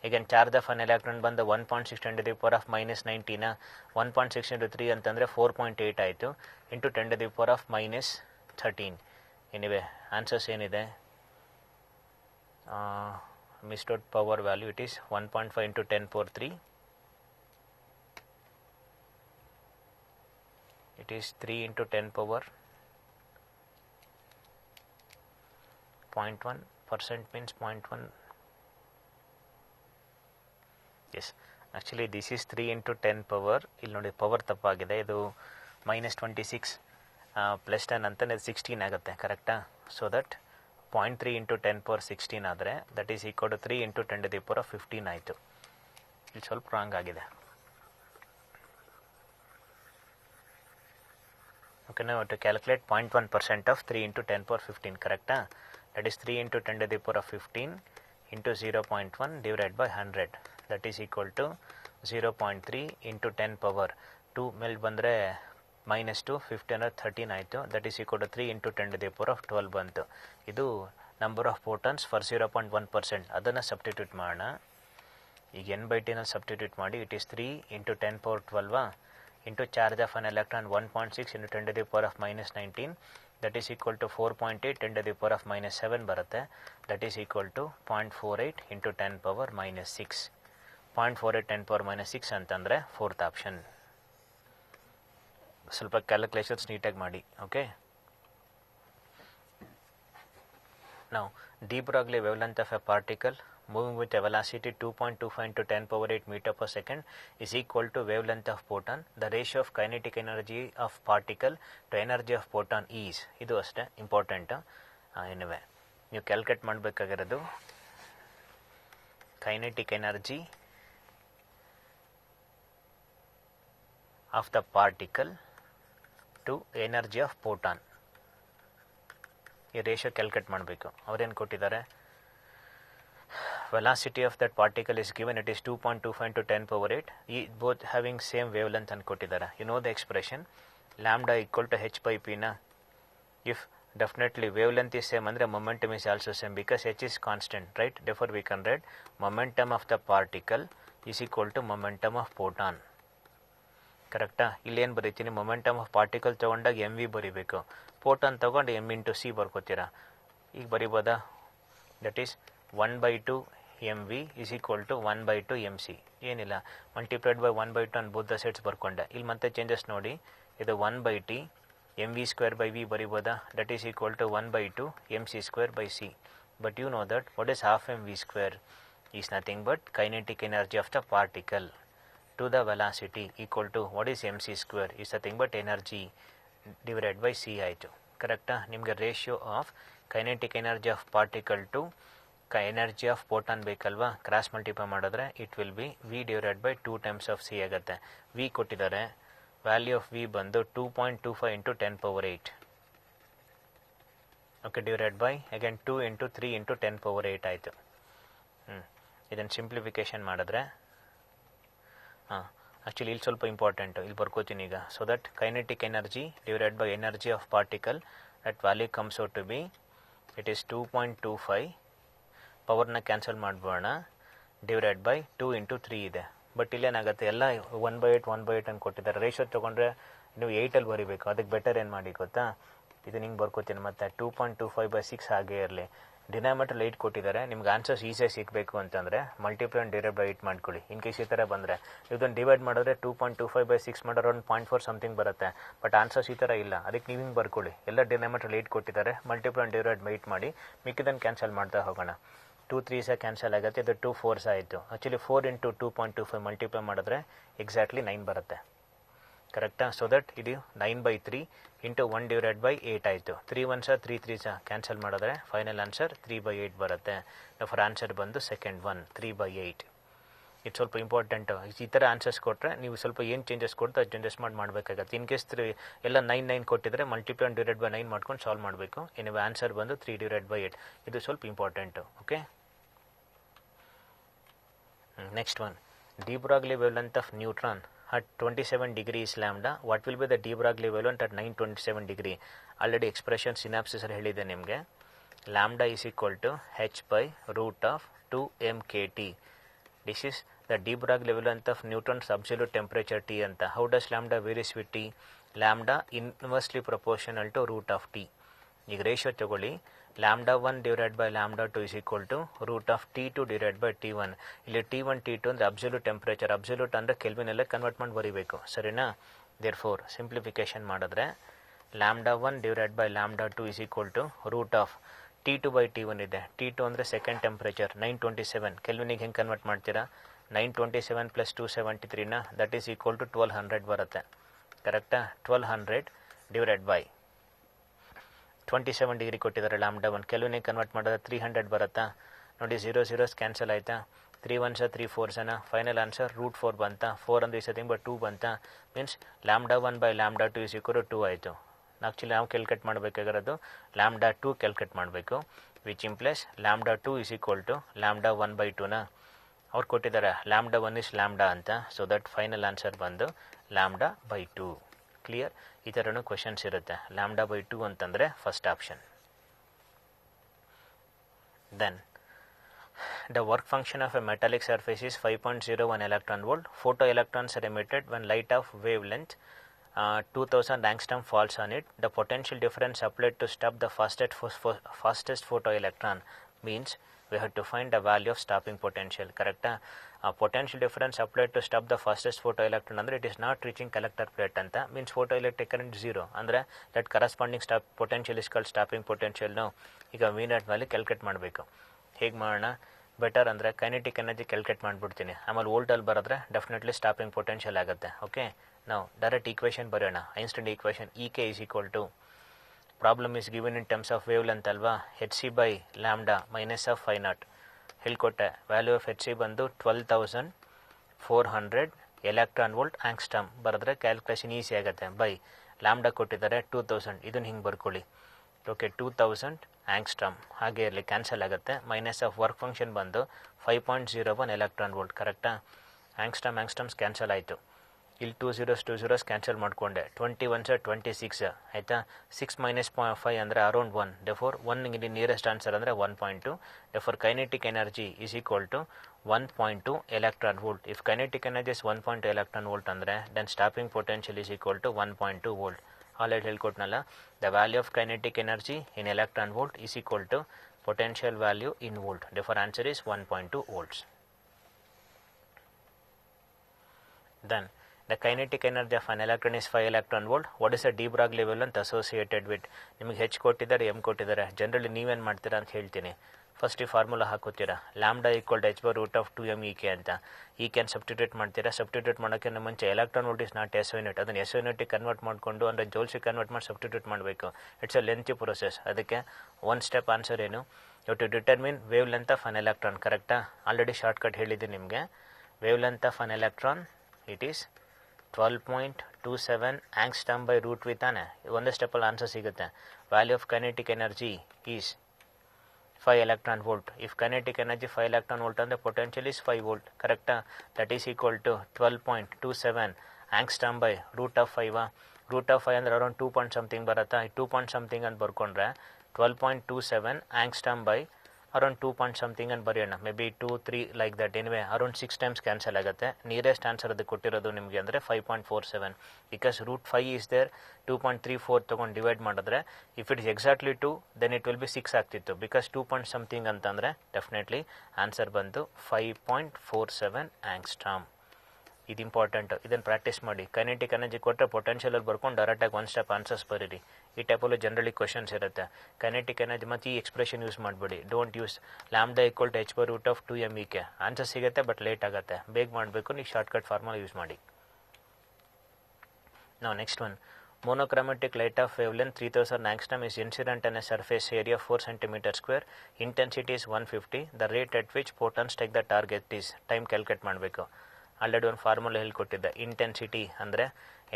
again charge of an electron ಬಂದು 1.6 10 to the power of minus 19 1.6 into 3 ಅಂತಂದರೆ 4.8 ಆಯಿತು into 10 to the power of minus 13 anyway answers ಏನಿದೆ missed out power value it is 1.5 into 10 power 3 it is 3 into 10 power 0.1% means 0.1 yes actually this is 3 into 10 power ಇಲ್ಲಿ ನೋಡಿ power ತಪ್ಪಾಗಿದೆ ಇದು minus 26 plus 10 ಅಂತಂದರೆ 16 ಆಗುತ್ತೆ ಕರೆಕ್ಟಾ ಸೊ ದಟ್ 0.3 into 10 power 16 ಆದರೆ that is equal to 3 into 10 to the power of 15 ಆಯಿತು ಇಲ್ಲಿ ಸ್ವಲ್ಪ ರಾಂಗ್ ಆಗಿದೆ ಓಕೆ ನಾವು to calculate 0.1% of 3 into 10 power 15 ಕರೆಕ್ಟಾ that is 3 into 10 to the power of 15 into 0.1 divided by 100 that is equal to 0.3 into 10 power 2 ಮೇಲೆ ಬಂದರೆ minus 2 15 ಅಂದರೆ 13 ಆಯಿತು that is equal to 3 into 10 to the power of 12 ಬಂತು ಇದು number of photons for 0.1% ಅದನ್ನು substitute ಮಾಡೋಣ ಈಗ n by t ನಲ್ಲಿ ಸಬ್ಸ್ಟಿಟ್ಯೂಟ್ ಮಾಡಿ it is 3 into 10 power 12 into charge of an electron 1.6 into 10 to the power of minus 19 that is equal to 4.8 10 to the power of minus 7 ಬರುತ್ತೆ that is equal to 0.48 into 10 power minus 6 0.48 10 power minus 6 ಅಂತಂದರೆ fourth option ಸ್ವಲ್ಪ calculations ನೀಟಾಗಿ ಮಾಡಿ okay ನಾವು D Broglie wavelength of A particle moving with a velocity 2.25 into 10 power 8 meter per second is equal to wavelength of photon. The ratio of kinetic energy of particle to energy of photon is ಇದು ಅಷ್ಟೇ important anyway ನೀವು calculate ಮಾಡಬೇಕಾಗಿರೋದು kinetic energy of the particle to energy of photon ಈ ratio calculate ಮಾಡಬೇಕು ಅವ್ರೇನು ಕೊಟ್ಟಿದ್ದಾರೆ velocity of that particle is given it is 2.25 into 10 power 8 both having same wavelength and ಕೊಟ್ಟಿದ್ದಾರೆ you know the expression lambda equal to h by p na if definitely wavelength is same andre momentum is also same because h is constant right therefore we can write momentum of the particle is equal to momentum of photon ಕರೆಕ್ಟಾ ಇಲ್ಲಿ ಏನು ಬರೀತೀನಿ momentum of particle ತೊಗೊಂಡಾಗ M V ಬರೀಬೇಕು photon ತೊಗೊಂಡು M into C ಬರ್ಕೋತೀರಾ ಈಗ ಬರಿಬೋದಾ that is 1/2 mv is equal to 1/2 mc ಏನಿಲ್ಲ multiplied by 1/2 on both the sets ಬರ್ಕೊಂಡೆ ಇಲ್ಲಿ ಮತ್ತೆ ಚೇಂಜಸ್ ನೋಡಿ ಇದು 1/t mv square by V ಬರಿಬೋದಾ that is equal to 1/2 mc square by C but you know that what is half mv square is nothing but kinetic energy of the particle to the velocity equal to what is mc square is nothing but energy divided by c ಆಯಿತು ಕರೆಕ್ಟಾ ನಿಮಗೆ ratio of kinetic energy of particle to energy of photon ಬೇಕಲ್ವಾ cross multiply ಮಾಡಿದ್ರೆ it will be V divided by 2 times of C ಆಗುತ್ತೆ V ಕೊಟ್ಟಿದ್ದಾರೆ value of V ಬಂದು 2.25 into 10 power 8 okay divided by again 2 into 3 into 10 power 8 ಆಯಿತು ಇದನ್ನು simplification ಮಾಡಿದ್ರೆ actually ಇಲ್ಲಿ ಸ್ವಲ್ಪ ಇಂಪಾರ್ಟೆಂಟು, ಇಲ್ಲಿ ಬರ್ಕೋತೀನಿ ಈಗ. So that kinetic energy divided by energy of particle, that value comes out to be it is 2.25. ಪವರ್ನ ಕ್ಯಾನ್ಸಲ್ ಮಾಡ್ಬೋಣ, ಡಿವೈಡೆಡ್ ಬೈ 2 × 3 ಇದೆ. ಬಟ್ ಇಲ್ಲೇನಾಗುತ್ತೆ, ಎಲ್ಲ 1/8 1/8 ಅಂತ ಕೊಟ್ಟಿದ್ದಾರೆ. ರೇಷೋ ತೊಗೊಂಡ್ರೆ ನೀವು 8ಅಲ್ಲಿ ಬರೀಬೇಕು. ಅದಕ್ಕೆ ಬೆಟರ್ ಏನು ಮಾಡಿ ಗೊತ್ತಾ, ಇದು ಹಿಂಗೆ ಬರ್ಕೋತೀನಿ ಮತ್ತೆ 2.25/6 ಹಾಗೆ ಇರಲಿ. ಡಿನಾಮಿನೇಟರ್ 8 ಕೊಟ್ಟಿದ್ದಾರೆ. ನಿಮ್ಗೆ ಆನ್ಸರ್ಸ್ ಈಸಿಯಾಗಿ ಸಿಗಬೇಕು ಅಂತಂದರೆ ಮಲ್ಟಿಪ್ಲೈ ಆ್ಯಂಡ್ ಡಿವೈಡ್ ಬೈ 8 ಮಾಡ್ಕೊಳ್ಳಿ. ಇನ್ ಕೇಸ್ ಈ ಥರ ಬಂದರೆ ಇದನ್ನು ಡಿವೈಡ್ ಮಾಡಿದ್ರೆ 2.25/6 ಮಾಡಿದ್ರೆ ಒಂದು 0.4 ಸಮಥಿಂಗ್ ಬರುತ್ತೆ. ಬಟ್ ಆನ್ಸರ್ಸ್ ಈ ಥರ ಇಲ್ಲ. ಅದಕ್ಕೆ ನೀವು ಹಿಂಗೆ ಬರ್ಕೊಳ್ಳಿ. ಎಲ್ಲ ಡಿನಾಮಿನೇಟರ್ 8 ಕೊಟ್ಟಿದ್ದಾರೆ, ಮಲ್ಟಿಪ್ಲೈ ಆ್ಯಂಡ್ ಡಿವೈಡ್ ಬೈ 8 ಮಾಡಿ, ಮಿಕ್ಕಿದ್ದನ್ನು ಕ್ಯಾನ್ಸಲ್ ಮಾಡ್ತಾ ಹೋಗೋಣ. 2 3s ಕ್ಯಾನ್ಸಲ್ ಆಗುತ್ತೆ, ಇದು 2 4s ಆಯಿತು. ಆ್ಯಕ್ಚುಲಿ 4 × 2.25 ಮಲ್ಟಿಪ್ಲೈ ಮಾಡಿದ್ರೆ ಎಕ್ಸಾಕ್ಟ್ಲಿ 9 ಬರುತ್ತೆ. ಕರೆಕ್ಟಾ? ಸೊ ದಟ್ ಇದು 9/3 × 1 ಡಿವೈಡೆಡ್ ಬೈ 8 ಆಯಿತು. 3 1s 3 3s ಕ್ಯಾನ್ಸಲ್ ಮಾಡಿದ್ರೆ ಫೈನಲ್ ಆನ್ಸರ್ 3/8 ಬರುತ್ತೆ. ಫಾರ್ ಆನ್ಸರ್ ಬಂದು ಸೆಕೆಂಡ್ ಒನ್ 3/8. ಇದು ಸ್ವಲ್ಪ ಇಂಪಾರ್ಟೆಂಟು. ಈ ಥರ ಆನ್ಸರ್ಸ್ ಕೊಟ್ಟರೆ ನೀವು ಸ್ವಲ್ಪ ಏನು ಚೇಂಜಸ್ ಕೊಡ್ತಾ ಅದು ಚೇಂಜಸ್ ಮಾಡಬೇಕಾಗತ್ತೆ. ಇನ್ ಕೇಸ್ ಎಲ್ಲ 9 ಕೊಟ್ಟಿದ್ರೆ ಮಲ್ಟಿಪ್ಲೈ ಆ್ಯಂಡ್ ಡಿವೈಡೆಡ್ ಬೈ 9 ಮಾಡ್ಕೊಂಡು ಸಾಲ್ವ್ ಮಾಡಬೇಕು. ಎನಿವೆ ಆನ್ಸರ್ ಬಂದು 3/8. ಇದು ಸ್ವಲ್ಪ important. Okay, next one. D Broglie wavelength of neutron at 27 degrees lambda. What will be the de Broglie wavelength at 927 degree? Already expression synapses ಹೇಳಿದೆ ನಿಮಗೆ. Lambda is equal to h by root of 2mkt. This is the de Broglie wavelength of Newton's absolute temperature T ಅಂತ. How does lambda varies with T? Lambda inversely proportional to root of T. ಈಗ ratio ತಗೊಳ್ಳಿ. lambda 1 divided by lambda 2 is equal to root of T2 divided by T1. ಇಲ್ಲಿ T1 T2 ಅಂದರೆ absolute temperature. Absolute ಅಂದರೆ ಕೆಲ್ವಿನಲ್ಲೇ convert ಮಾಡಿ ಬರೀಬೇಕು, ಸರಿನಾ? Therefore simplification ಮಾಡಿದ್ರೆ lambda 1 divided by lambda 2 is equal to root of T2 by T1 ಇದೆ. T2 ಅಂದರೆ second temperature 927. ಕೆಲ್ವಿನಿಗೆ ಹೆಂಗೆ ಕನ್ವರ್ಟ್ ಮಾಡ್ತೀರಾ? 927 + 273 ದಟ್ ಈಸ್ ಈಕ್ವಲ್ ಟು 1200 ಬರುತ್ತೆ. ಕರೆಕ್ಟಾ? 1200 ಡಿವೈಡೆಡ್ ಬೈ 27 ಡಿಗ್ರಿ ಕೊಟ್ಟಿದ್ದಾರೆ. ಲ್ಯಾಂಬ್ಡಾ 1 ಕೆಲ್ವಿನಿಗೆ ಕನ್ವರ್ಟ್ ಮಾಡಿದ್ರೆ 300 ಬರುತ್ತಾ? ನೋಡಿ, 0 0s ಕ್ಯಾನ್ಸಲ್ ಆಯಿತಾ? 3 1s 3 4s. ಫೈನಲ್ ಆನ್ಸರ್ √4 ಬಂತಾ? 4 ಅಂದರೆ ಈ ಸತಿ 2 ಬಂತಾ? Means lambda 1 by lambda 2 is equal to 2 ಆಯಿತು. ಆ್ಯಕ್ಚುಲಿ ನಾವು ಕ್ಯಾಲ್ಕುಲೇಟ್ ಮಾಡಬೇಕಾಗಿರೋದು lambda 2 ಕ್ಯಾಲ್ಕುಲೇಟ್ ಮಾಡಬೇಕು, which implies lambda 2 is equal to lambda 1/2. ಅವ್ರು ಕೊಟ್ಟಿದ್ದಾರೆ lambda 1 is lambda ಅಂತ. ಸೊ ದಟ್ ಫೈನಲ್ ಆನ್ಸರ್ ಬಂದು lambda/2. ಕ್ಲಿಯರ್? ಈ ಥರನೂ ಕ್ವೆಶನ್ಸ್ ಇರುತ್ತೆ. lambda/2 ಅಂತಂದರೆ first option. Then the work function of a metallic surface is 5.01 electron volt. Photoelectrons are emitted when light of wavelength 2000 angstrom falls on it. The potential difference applied to stop the fastest photoelectron means we have to find the value of stopping potential. Correcta? Potential difference applied to stop the fastest photoelectron andre it is not reaching collector plate anta, means photoelectric current 0 andre that corresponding stop potential is called stopping potential. No, ಈಗ v naught value calculate ಮಾಡಬೇಕು. ಹೇಗೆ ಮಾಡೋಣ? Better ಅಂದರೆ kinetic energy calculate ಮಾಡಿಬಿಡ್ತೀನಿ. ಆಮೇಲೆ ವೋಲ್ಟಲ್ಲಿ ಬರೆದ್ರೆ definitely stopping potential ಆಗುತ್ತೆ. ಓಕೆ, ನಾವು ಡೈರೆಕ್ಟ್ ಈಕ್ವೇಷನ್ ಬರೆಯೋಣ. Einstein equation EK is equal to, problem is given in terms of wavelength ಅಲ್ವಾ, hc/λ ಮೈನಸ್ ಆಫ್ 5 ಹೇಳ್ಕೊಟ್ಟೆ. ವ್ಯಾಲ್ಯೂ ಆಫ್ hc ಬಂದು 12400 ಎಲೆಕ್ಟ್ರಾನ್ ವೋಲ್ಟ್ ಆಂಗ್ಸ್ಟಮ್ ಬರೆದ್ರೆ ಕ್ಯಾಲ್ಕುಲೇಷನ್ ಈಸಿ ಆಗುತ್ತೆ. By lambda ಕೊಟ್ಟಿದ್ದಾರೆ 2000, ಇದನ್ನು ಹಿಂಗೆ ಬರ್ಕೊಳ್ಳಿ. ಓಕೆ, 2000 ಆಂಗ್ಸ್ಟ್ರಮ್ ಹಾಗೆ ಇರಲಿ, ಕ್ಯಾನ್ಸಲ್ ಆಗುತ್ತೆ. ಮೈನಸ್ ಆಫ್ ವರ್ಕ್ ಫಂಕ್ಷನ್ ಬಂದು 5.01 ಎಲೆಕ್ಟ್ರಾನ್ ವೋಲ್ಟ್. ಕರೆಕ್ಟಾ? ಆಂಗ್ಸ್ಟಮ್ಸ್ ಕ್ಯಾನ್ಸಲ್ ಆಯಿತು. ಇಲ್ಲಿ 2 zeros ಕ್ಯಾನ್ಸಲ್ ಮಾಡಿಕೊಂಡೆ. 20 1s 26 ಆಯಿತಾ? 6 - 5 ಅಂದರೆ ಅರೌಂಡ್ 1. ಡೆಫೋರ್ 1 ಇಲ್ಲಿ ನಿಯರೆಸ್ಟ್ ಆನ್ಸರ್ ಅಂದರೆ 1.2. Therefore kinetic energy is equal to 1.2 electron volt. If kinetic energy is 1.2 electron volt ಅಂದರೆ then stopping potential is equal to 1.2 volt. Already ಹೇಳ್ಕೊಟ್ನಲ್ಲ, the value of kinetic energy in electron volt is equal to potential value in volt. Therefore answer is 1.2 volts. Then the kinetic energy of an electron is 5 electron volt. What is the de Broglie wavelength associated with? ನಿಮಗೆ h ಕೊಟ್ಟಿದ್ದಾರೆ, m ಕೊಟ್ಟಿದ್ದಾರೆ. Generally ನೀವೇನು ಮಾಡ್ತೀರಾ ಅಂತ ಹೇಳ್ತೀನಿ. First ಈ formula ಹಾಕೋತೀರಾ, lambda equal to h/√2m EK ಅಂತ. EK ಸಬ್ಸ್ಟಿಟ್ಯೂಟ್ ಮಾಡ್ತೀರಾ. ಸಬ್ಸ್ಟಿಟ್ಯೂಟ್ ಮಾಡೋಕ್ಕೆ ಮುಂಚೆ electron volt is not SI unit, ಅದನ್ನು SI ಯೂನಿಟಿಗೆ ಕನ್ವರ್ಟ್ ಮಾಡಿಕೊಂಡು ಅಂದರೆ ಜೋಲ್ಸಿಗೆ ಕನ್ವರ್ಟ್ ಮಾಡಿ ಸಬ್ಸ್ಟಿಟ್ಯೂಟ್ ಮಾಡಬೇಕು. It's a lengthy process. ಅದಕ್ಕೆ ಒನ್ ಸ್ಟೆಪ್ ಆನ್ಸರ್ ಏನು, you to determine wavelength of an electron. ಕರೆಕ್ಟಾ? ಆಲ್ರೆಡಿ ಶಾರ್ಟ್ಕಟ್ ಹೇಳಿದ್ದೀನಿ ನಿಮಗೆ. Wavelength of an electron it is 12.27 ಆಂಗ್ಸ್ಟಮ್ by √3 ತಾನೆ. ಒಂದೇ ಸ್ಟೆಪ್ಪಲ್ಲಿ ಆನ್ಸರ್ ಸಿಗುತ್ತೆ. Value of kinetic energy is 5 electron volt. If kinetic energy 5 electron volt and the potential is 5 volt, correct? That is equal to 12.27 angstrom by root of 5. Root of 5 and around 2 point something barata, 2 point something and barkondre 12.27 angstrom by around 2 point something and bariyana, maybe 2 3 like that. Anyway, around 6 times cancel agate. Nearest answer adu kottirodu nimage andre 5.47, because root 5 is there, 2.34 ತಗೊಂಡು divide ಮಾಡಿದ್ರೆ if it is exactly 2 then it will be 6 ಆಗ್ತಿತ್ತು, because 2 point something ಅಂತಂದ್ರೆ definitely answer ಬಂದು 5.47 angstrom. ಇದು important, ಇದನ್ನು practice ಮಾಡಿ. Kinetic energy ಕೊಟ್ಟರೆ potential ಬರ್ಕೊಂಡು ಡೈರೆಕ್ಟಾಗಿ ಒನ್ ಸ್ಟೆಪ್ ಆನ್ಸರ್ಸ್ ಬರೀರಿ. ಈ ಟೈಪಲ್ಲೂ ಜನರಲಿ ಕ್ವಶನ್ಸ್ ಇರುತ್ತೆ. ಕೈನೆಟಿಕ್ ಎನರ್ಜಿ ಮತ್ತು ಈ ಎಕ್ಸ್ಪ್ರೆಷನ್ ಯೂಸ್ ಮಾಡಬೇಡಿ. Don't use lambda equal to h/√2mE. Answer ಸಿಗುತ್ತೆ ಬಟ್ ಲೇಟ್ ಆಗುತ್ತೆ, ಬೇಗ ಮಾಡಬೇಕು. ನೀವು ಶಾರ್ಟ್ಕಟ್ ಫಾರ್ಮುಲಾ ಯೂಸ್ ಮಾಡಿ. ನಾವು next one, monochromatic light of wavelength 3000 angstrom is incident on a surface area 4 cm². Intensity is 150. The rate at which photons take the target is. Time calculate ಮಾಡಬೇಕು. Already ಒಂದು formula ಹೇಳ್ಕೊಟ್ಟಿದ್ದೆ. Intensity ಅಂದರೆ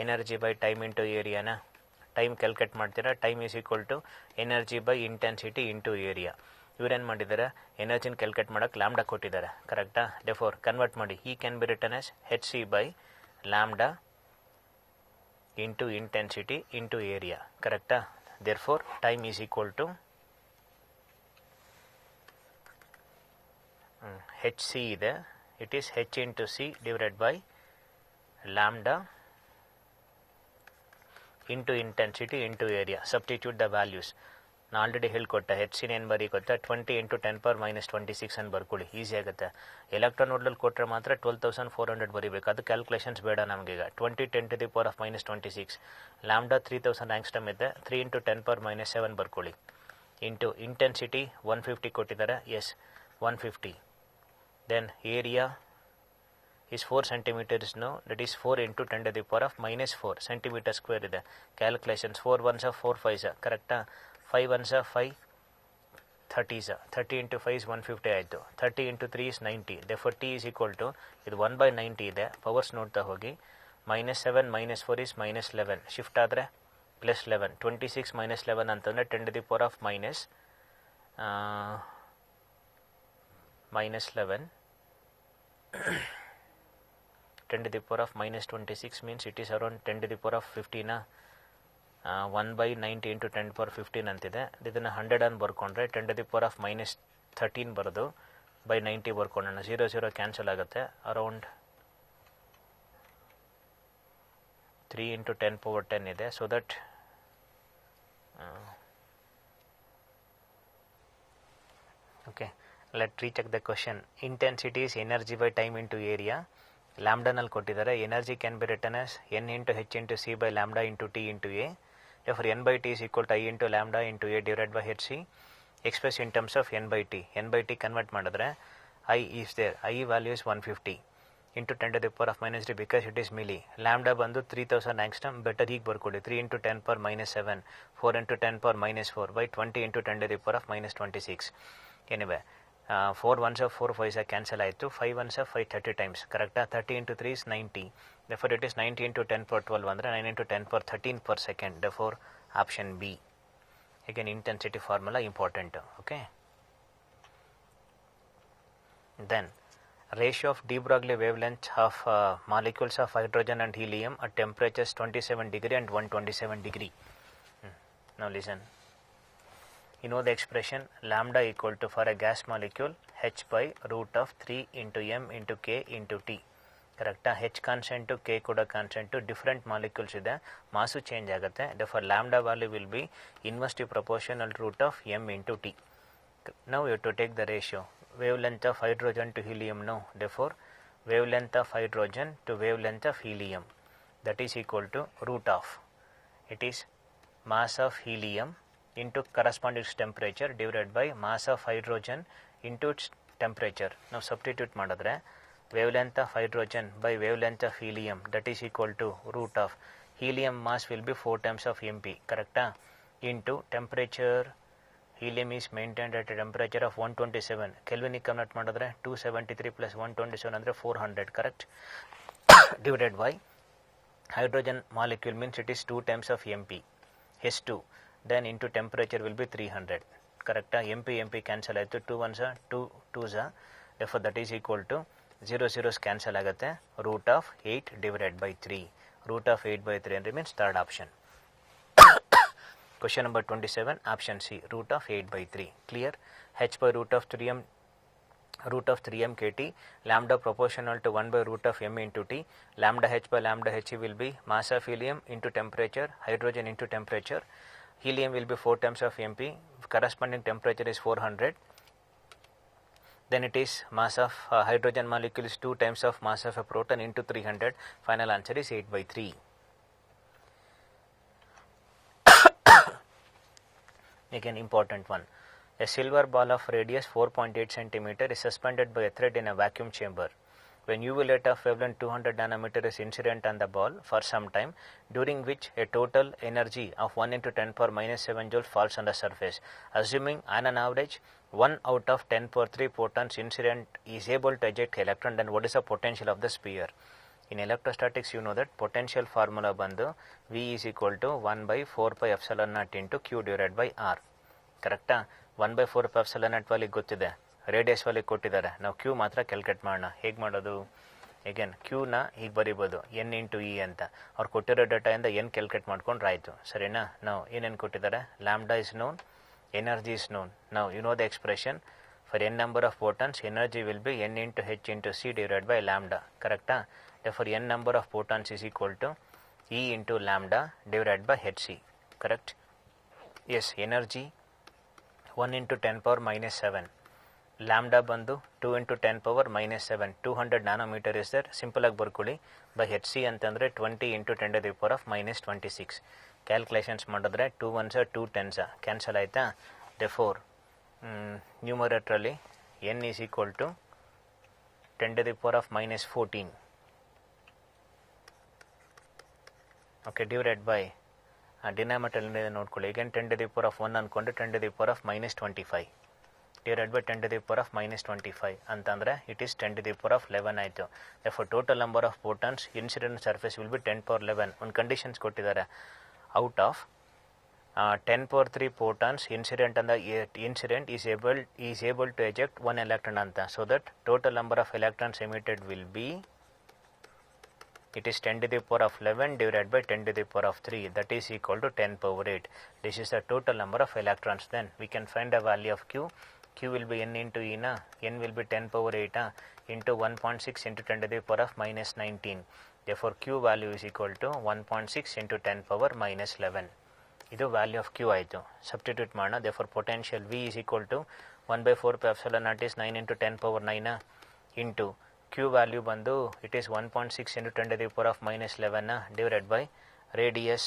energy by time into ಏರಿಯಾನ time calculate ಮಾಡ್ತೀರಾ. Time is equal to energy by intensity into area. ಇವರೇನು ಮಾಡಿದ್ದಾರೆ, ಎನರ್ಜಿನ calculate ಮಾಡೋಕ್ಕೆ lambda ಕೊಟ್ಟಿದ್ದಾರೆ, ಕರೆಕ್ಟಾ? ಡೆಫೋರ್ ಕನ್ವರ್ಟ್ ಮಾಡಿ. ಈ can be written as hc by lambda into intensity into area, correct? Therefore time is equal to hc ide, it is h into c divided by lambda into intensity into area. Substitute the values. ನಾನು already ಹೇಳ್ಕೊಟ್ಟೆ. HC ಏನು ಬರೀ ಗೊತ್ತಾ, 20 × 10⁻26 ಅಂತ ಬರ್ಕೊಳ್ಳಿ, easy ಆಗುತ್ತೆ. Electron ವೋಲ್ಟಲ್ಲಿ ಕೊಟ್ಟರೆ ಮಾತ್ರ 12,400 ಬರೀಬೇಕು, ಅದು ಕ್ಯಾಲ್ಕುಲೇಷನ್ಸ್ ಬೇಡ ನಮಗೀಗ. 20 × 10⁻26 ಲ್ಯಾಂಬ್ಡಾ 3000 ಆಂಗ್ಸ್ಟಮ್ ಇದೆ, 3 × 10⁻7 ಬರ್ಕೊಳ್ಳಿ. ಇಂಟು ಇಂಟೆನ್ಸಿಟಿ 150 ಕೊಟ್ಟಿದ್ದಾರೆ, ಎಸ್ 150. Then area is 4 centimeters now, that is 4 × 10⁻⁻4 cm² ಇದೆ. ಕ್ಯಾಲ್ಕುಲೇಷನ್ಸ್ 4 1s 4 5s, ಕರೆಕ್ಟಾ? 5 1s 5 30s, 30 × 5 is 150 ಆಯಿತು. 30 × 3 is 90. Therefore t is equal to, ಇದು 1/90 ಇದೆ, ಪವರ್ಸ್ ನೋಡ್ತಾ ಹೋಗಿ. -7 -4 is -11, ಶಿಫ್ಟ್ ಆದರೆ +11. 26 -11 ಅಂತಂದರೆ 10⁻⁻11 10⁻26 means it is around 10⁻15. 1/90 × 10⁻15 ಅಂತಿದೆ. ಇದನ್ನು 100 ಅಂತ ಬರ್ಕೊಂಡ್ರೆ 10⁻13 ಬರೋದು, ಬೈ 90 ಬರ್ಕೊಂಡೋಣ. 0 0 ಕ್ಯಾನ್ಸಲ್ ಆಗುತ್ತೆ. ಅರೌಂಡ್ 3 × 10⁻10 ಇದೆ. So that okay, let recheck the question. Intensity is energy by time into area. ಲ್ಯಾಂಬ್ಡಾನಲ್ಲಿ ಕೊಟ್ಟಿದ್ದಾರೆ. Energy can be written as n × h × c by lambda into t into a. Therefore n/t is equal to I into lambda into a divided by hc, expressed in terms of n/t. n/t convert ಮಾಡಿದ್ರೆ I is there, I value is 150 into 10⁻⁻3 because it is milli. Lambda ಬಂದು 3000 angstrom, better ಹೀಗೆ ಬರ್ಕೊಳ್ಳಿ. 3 × 10⁻7, 4 × 10⁻4 by 20 × 10⁻26. Anyway 4 1s 4 5s cancel ಆಯಿತು. 5 1s 5 30 times, ಕರೆಕ್ಟಾ? 30 × 3 is 90. Therefore it is 90 × 10⁻12 ಅಂದರೆ 9 × 10⁻13 per second. Therefore option B. Again intensity formula important. Okay. Then ratio of de Broglie wavelength of molecules of hydrogen and helium at temperatures 27 degree and 127 degree. Now listen. You know the expression lambda equal to, for a gas molecule, h/√3 into m into k into t. ಕರೆಕ್ಟಾ? h constant, k ಕೂಡ constant, different molecules ಇದೆ, ಮಾಸು change ಆಗುತ್ತೆ. Therefore lambda value will be inversely proportional root of m into t. Now you have to take the ratio. Wavelength of hydrogen to helium now. Therefore wavelength of hydrogen to wavelength of helium, that is equal to root of, it is mass of helium into corresponding temperature divided by mass of hydrogen into its temperature. Now substitute ಮಾಡಿದ್ರೆ wavelength of hydrogen by wavelength of helium, that is equal to root of helium mass will be 4 times of mp, correcta? Into temperature, helium is maintained at a temperature of 127. Kelvin convert ಮಾಡಿದ್ರೆ 273 plus 127 ಅಂದರೆ 400, correct? Divided by hydrogen molecule means it is 2 times of mp, h2. Then into temperature will be 300, correct? MP cancel ಆಯಿತು, 2 1s 2 2s, therefore that is equal to 0 zeros cancel ಆಗುತ್ತೆ, root of 8 divided by 3. Root of 8 by 3 remains third option. Question number 27, option C, root of 8 by 3. Clear? H by root of 3m kt, lambda proportional to 1 by root of m into t. Lambda h by lambda h will be mass of helium into temperature, hydrogen into temperature. Helium will be 4 times of mp, corresponding temperature is 400. Then it is mass of hydrogen molecule is 2 times of mass of a proton into 300. Final answer is 8 by 3. Again important one. A silver ball of radius 4.8 centimeter is suspended by a thread in a vacuum chamber. When UV light of wavelength 200 nanometer is incident on the ball for some time, during which a total energy of 1 into 10 power minus 7 joule falls on the surface. Assuming on an average 1 out of 10 power 3 photons incident is able to eject electron, then what is the potential of the sphere? In electrostatics, you know that potential formula bandu V is equal to 1 by 4 pi epsilon naught into Q divided by R. Correct? 1 by 4 pi epsilon naught value ಗೊತ್ತಿದೆ, radius value ಕೊಟ್ಟಿದ್ದಾರೆ, ನಾವು Q ಮಾತ್ರ calculate ಮಾಡೋಣ. ಹೇಗೆ ಮಾಡೋದು? Again ಕ್ಯೂನ ಹೀಗೆ ಬರಿಬೋದು, N into E ಅಂತ. ಅವ್ರು ಕೊಟ್ಟಿರೋ ಡೇಟಾಯಿಂದ ಎನ್ ಕ್ಯಾಲ್ಕುಲೇಟ್ ಮಾಡ್ಕೊಂಡ್ರೆ ಆಯಿತು, ಸರಿನಾ? ನಾವು ಏನೇನು ಕೊಟ್ಟಿದ್ದಾರೆ? Lambda is known, energy is known. ನಾವು you know the expression for N number of photons, energy will be N into H into C divided by lambda. ಕರೆಕ್ಟಾ? therefore n number of photons is equal to E into lambda divided by hc. Correct? Yes, energy 1 into 10 power minus 7. Lambda bandu 2 into 10 power minus 7. 200 nanometer is there. Simple agi ಬರ್ಕೊಳ್ಳಿ. By hc ಅಂತಂದ್ರೆ 20 into 10 to the power of minus 26. Calculations ಮಾಡಿದ್ರೆ 2 1s 2 10s cancel ಆಯ್ತಾ? Therefore numerator ಅಲ್ಲಿ n is equal to 10 to the power of minus 14. Okay, divided by denominator ನೋಡ್ಕೊಳ್ಳಿ. again 10 to the power of 1 ಅನ್ಕೊಂಡ್ರೆ 10 to the power of minus 25 divided by 10 to the power of minus 25 ಅಂತಂದ್ರೆ it is 10 to the power of 11 ಆಯಿತು. therefore total number of photons incident surface will be 10 power 11. ಒಂದು conditions ಕೊಟ್ಟಿದ್ದಾರೆ, out of 10 power 3 photons incident and the incident is able to eject 1 electron ಅಂತ. so that total number of electrons emitted will be, it is 10 to the power of 11 divided by 10 to the power of 3, that is equal to 10 power 8. This is the total number of electrons. Then we can find the value of Q. Q will be n into E na, n will be 10 power 8 into 1.6 into 10 to the power of minus 19. Therefore Q value is equal to 1.6 into 10 power minus 11. ಇದು value of Q ಆಯಿತು. Substitute ಮಾಡೋಣ. therefore potential V is equal to 1 by 4 pi epsilon naught is 9 into 10 power 9 into Q value bandu, it is 1.6 into 10 to the power of minus 11 divided by radius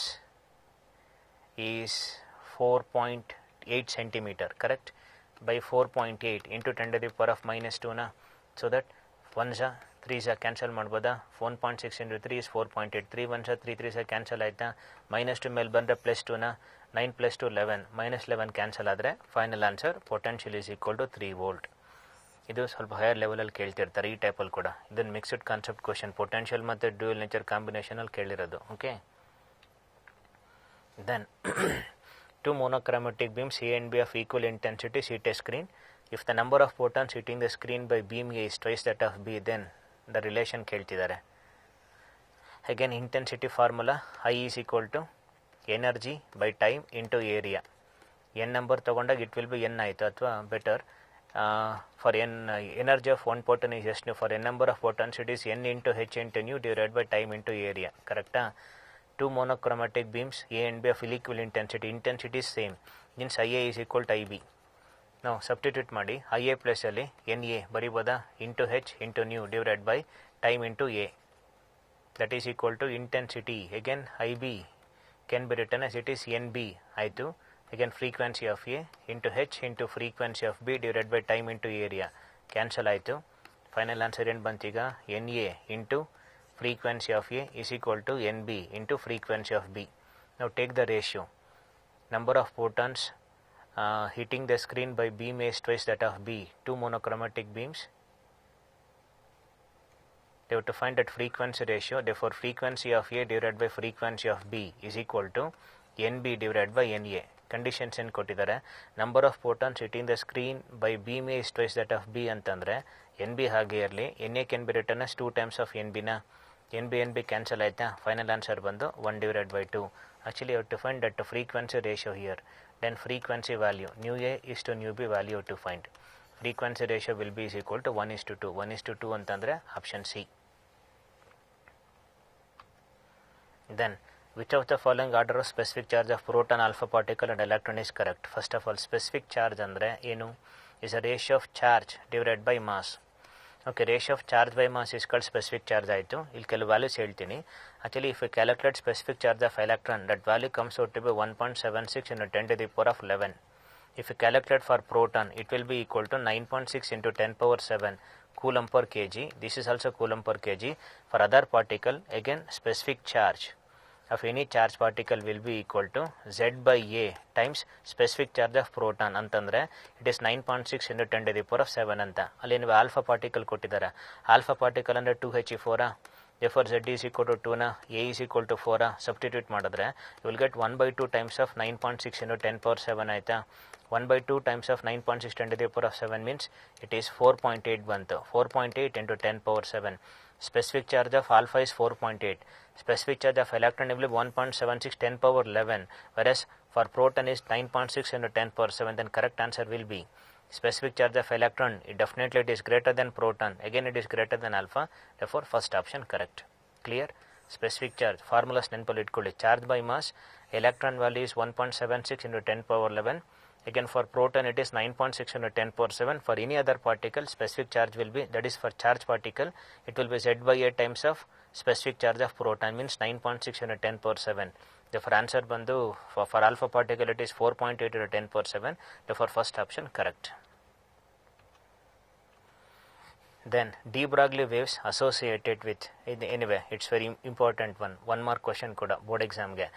is 4.8 centimeter. Correct? by 4.8 into 10 to the power of minus 2 na. So that 1s 3s cancel ಮಾಡ್ಬೋದಾ? 1.6 into 3 is 4.8. 3 1s 3 3s cancel ಆಯ್ತಾ? minus 2 ಮೇಲೆ ಬಂದರೆ plus 2 ನ, 9 plus 2 11, minus 11 cancel ಆದರೆ final answer potential is equal to 3 volt. ಇದು ಸ್ವಲ್ಪ higher ಲೆವೆಲಲ್ಲಿ ಕೇಳ್ತಿರ್ತಾರೆ ಈ ಟೈಪಲ್ಲಿ ಕೂಡ. ಇದನ್ನು ಮಿಕ್ಸ್ಡ್ ಕಾನ್ಸೆಪ್ಟ್ ಕ್ವಶನ್, ಪೊಟೆನ್ಷಿಯಲ್ ಮತ್ತು ಡ್ಯೂಯಲ್ ನೇಚರ್ ಕಾಂಬಿನೇಷನಲ್ಲಿ ಕೇಳಿರೋದು. Okay, then two monochromatic beams A and B of equal intensity hit a screen. If the number of photons hitting the screen by beam A is twice that of B, then the relation ಕೇಳ್ತಿದ್ದಾರೆ. Again intensity formula, I is equal to energy by time into area. n number ತಗೊಂಡಾಗ it will be n ಆಯಿತು, ಅಥವಾ better for n energy of one photon is just new. For n number of photons it is n into h into nu divided by time into area. Correct? Two monochromatic beams A and B of equal intensity. Intensity is same, means IA is equal to IB. Now substitute ಮಾಡಿ IA plus ಅಲ್ಲಿ NA ಬರಿಬೋದಾ? into h into nu divided by time into A, that is equal to intensity. Again IB can be written as it is NB ಆಯಿತು. Again frequency of A into h into frequency of B divided by time into area cancel ಆಯಿತು. Final answer ಏನು ಬಂತೀಗ? NA into frequency of A is equal to NB into frequency of B. Now take the ratio. Number of photons hitting the screen by beam A is twice that of B. Two monochromatic beams. They have to find that frequency ratio. Therefore frequency of A divided by frequency of B is equal to NB divided by NA. Conditions ಏನು ಕೊಟ್ಟಿದ್ದಾರೆ, number of photons hitting the screen by beam A is twice that of B ಅಂತಂದರೆ N B ಹಾಗೆ ಇರಲಿ, N A can be written as 2 times of N ಬಿನ, N B cancel ಆಯಿತಾ, final answer ಬಂದು 1/2. Actually you have to find that frequency ratio here, then frequency value nu A is to nu B value to find. Frequency ratio will B is equal to 1:2. 1:2 ಅಂತಂದರೆ option C. Then which of the following order of specific charge of proton, alpha particle and electron is correct? First of all, specific charge andre enu is a ratio of charge divided by mass. Okay, ratio of charge by mass is called specific charge aitu. Illi kelu values heltini. Actually, if we calculate specific charge of electron, that value comes out to be 1.76 into 10 to the power of 11. If we calculate for proton, it will be equal to 9.6 into 10 power 7 coulomb per kg. This is also coulomb per kg. For other particle, again specific charge of any charge particle will be equal to Z by A times specific charge of proton ಅಂತಂದರೆ it is 9.6 into 10 to the power of 7 ಅಂತ. ಅಲ್ಲಿ ನೀವು alpha particle ಕೊಟ್ಟಿದ್ದಾರೆ, alpha particle ಅಂದರೆ 2He4, therefore Z is equal to 2 A is equal to 4 substitute ಮಾಡಿದ್ರೆ you will get 1/2 times of 9.6 into 10 power 7 ಆಯಿತಾ. 1/2 times of 9.6 10 to the power of 7 means it is 4.8 ಬಂತು. 4.8 into 10 power 7. Specific charge of alpha is 4.8. Specific charge of electron will be 1.76 10 power 11, whereas for proton is 9.6 into 10 power 7. Then correct answer will be specific charge of electron, definitely it is greater than proton, again it is greater than alpha, therefore first option correct. Clear? Specific charge formulas ನೆನಪಲ್ಲಿ ಇಟ್ಕೊಳ್ಳಿ. charge by mass, electron value is 1.76 into 10 power 11, again for proton it is 9.6 into 10 power 7. For any other particle, specific charge will be, that is for charge particle, it will be Z by A times of specific charge of proton, means 9.6 into 10 power 7. Therefore answer bandu for alpha particle it is 4.8 into 10 power 7. Therefore first option correct. Then de Broglie waves associated with, anyway it's very important one more question kuda board exam ge.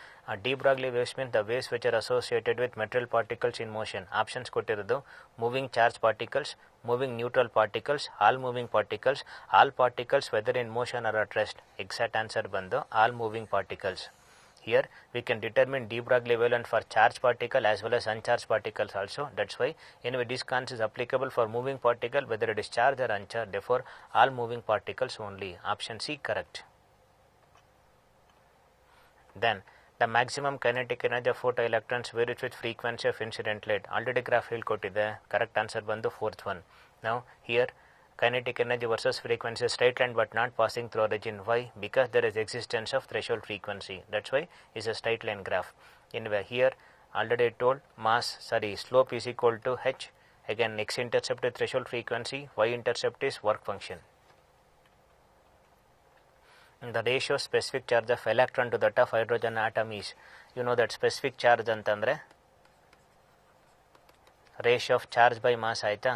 De Broglie waves means the waves which are associated with material particles in motion. Options ಕೊಟ್ಟಿರೋದು moving charge particles, moving neutral particles, all moving particles, all particles whether in motion or at rest. Exact answer ಬಂದು all moving particles. Here we can determine de Broglie wavelength for charged particle as well as uncharged particles also. That's why anyway this concept is applicable for moving particle whether it is charged or uncharged. Therefore all moving particles only. Option C correct. Then the maximum kinetic energy of photoelectrons varies with frequency of incident light. Already graph ಹೇಳ್ಕೊಟ್ಟಿದೆ. Correct answer ಬಂದು fourth one. Now here kinetic energy versus frequency straight line but not passing through origin. Why? Because there is existence of threshold frequency. That's why it's a straight line graph. Anyway here already told slope is equal to h. Again x intercept is threshold frequency, y intercept is work function. And the ratio specific charge of electron to that of hydrogen atom is, you know that specific charge ಅಂತಂದ್ರೆ ratio of charge by mass ಆಯ್ತಾ.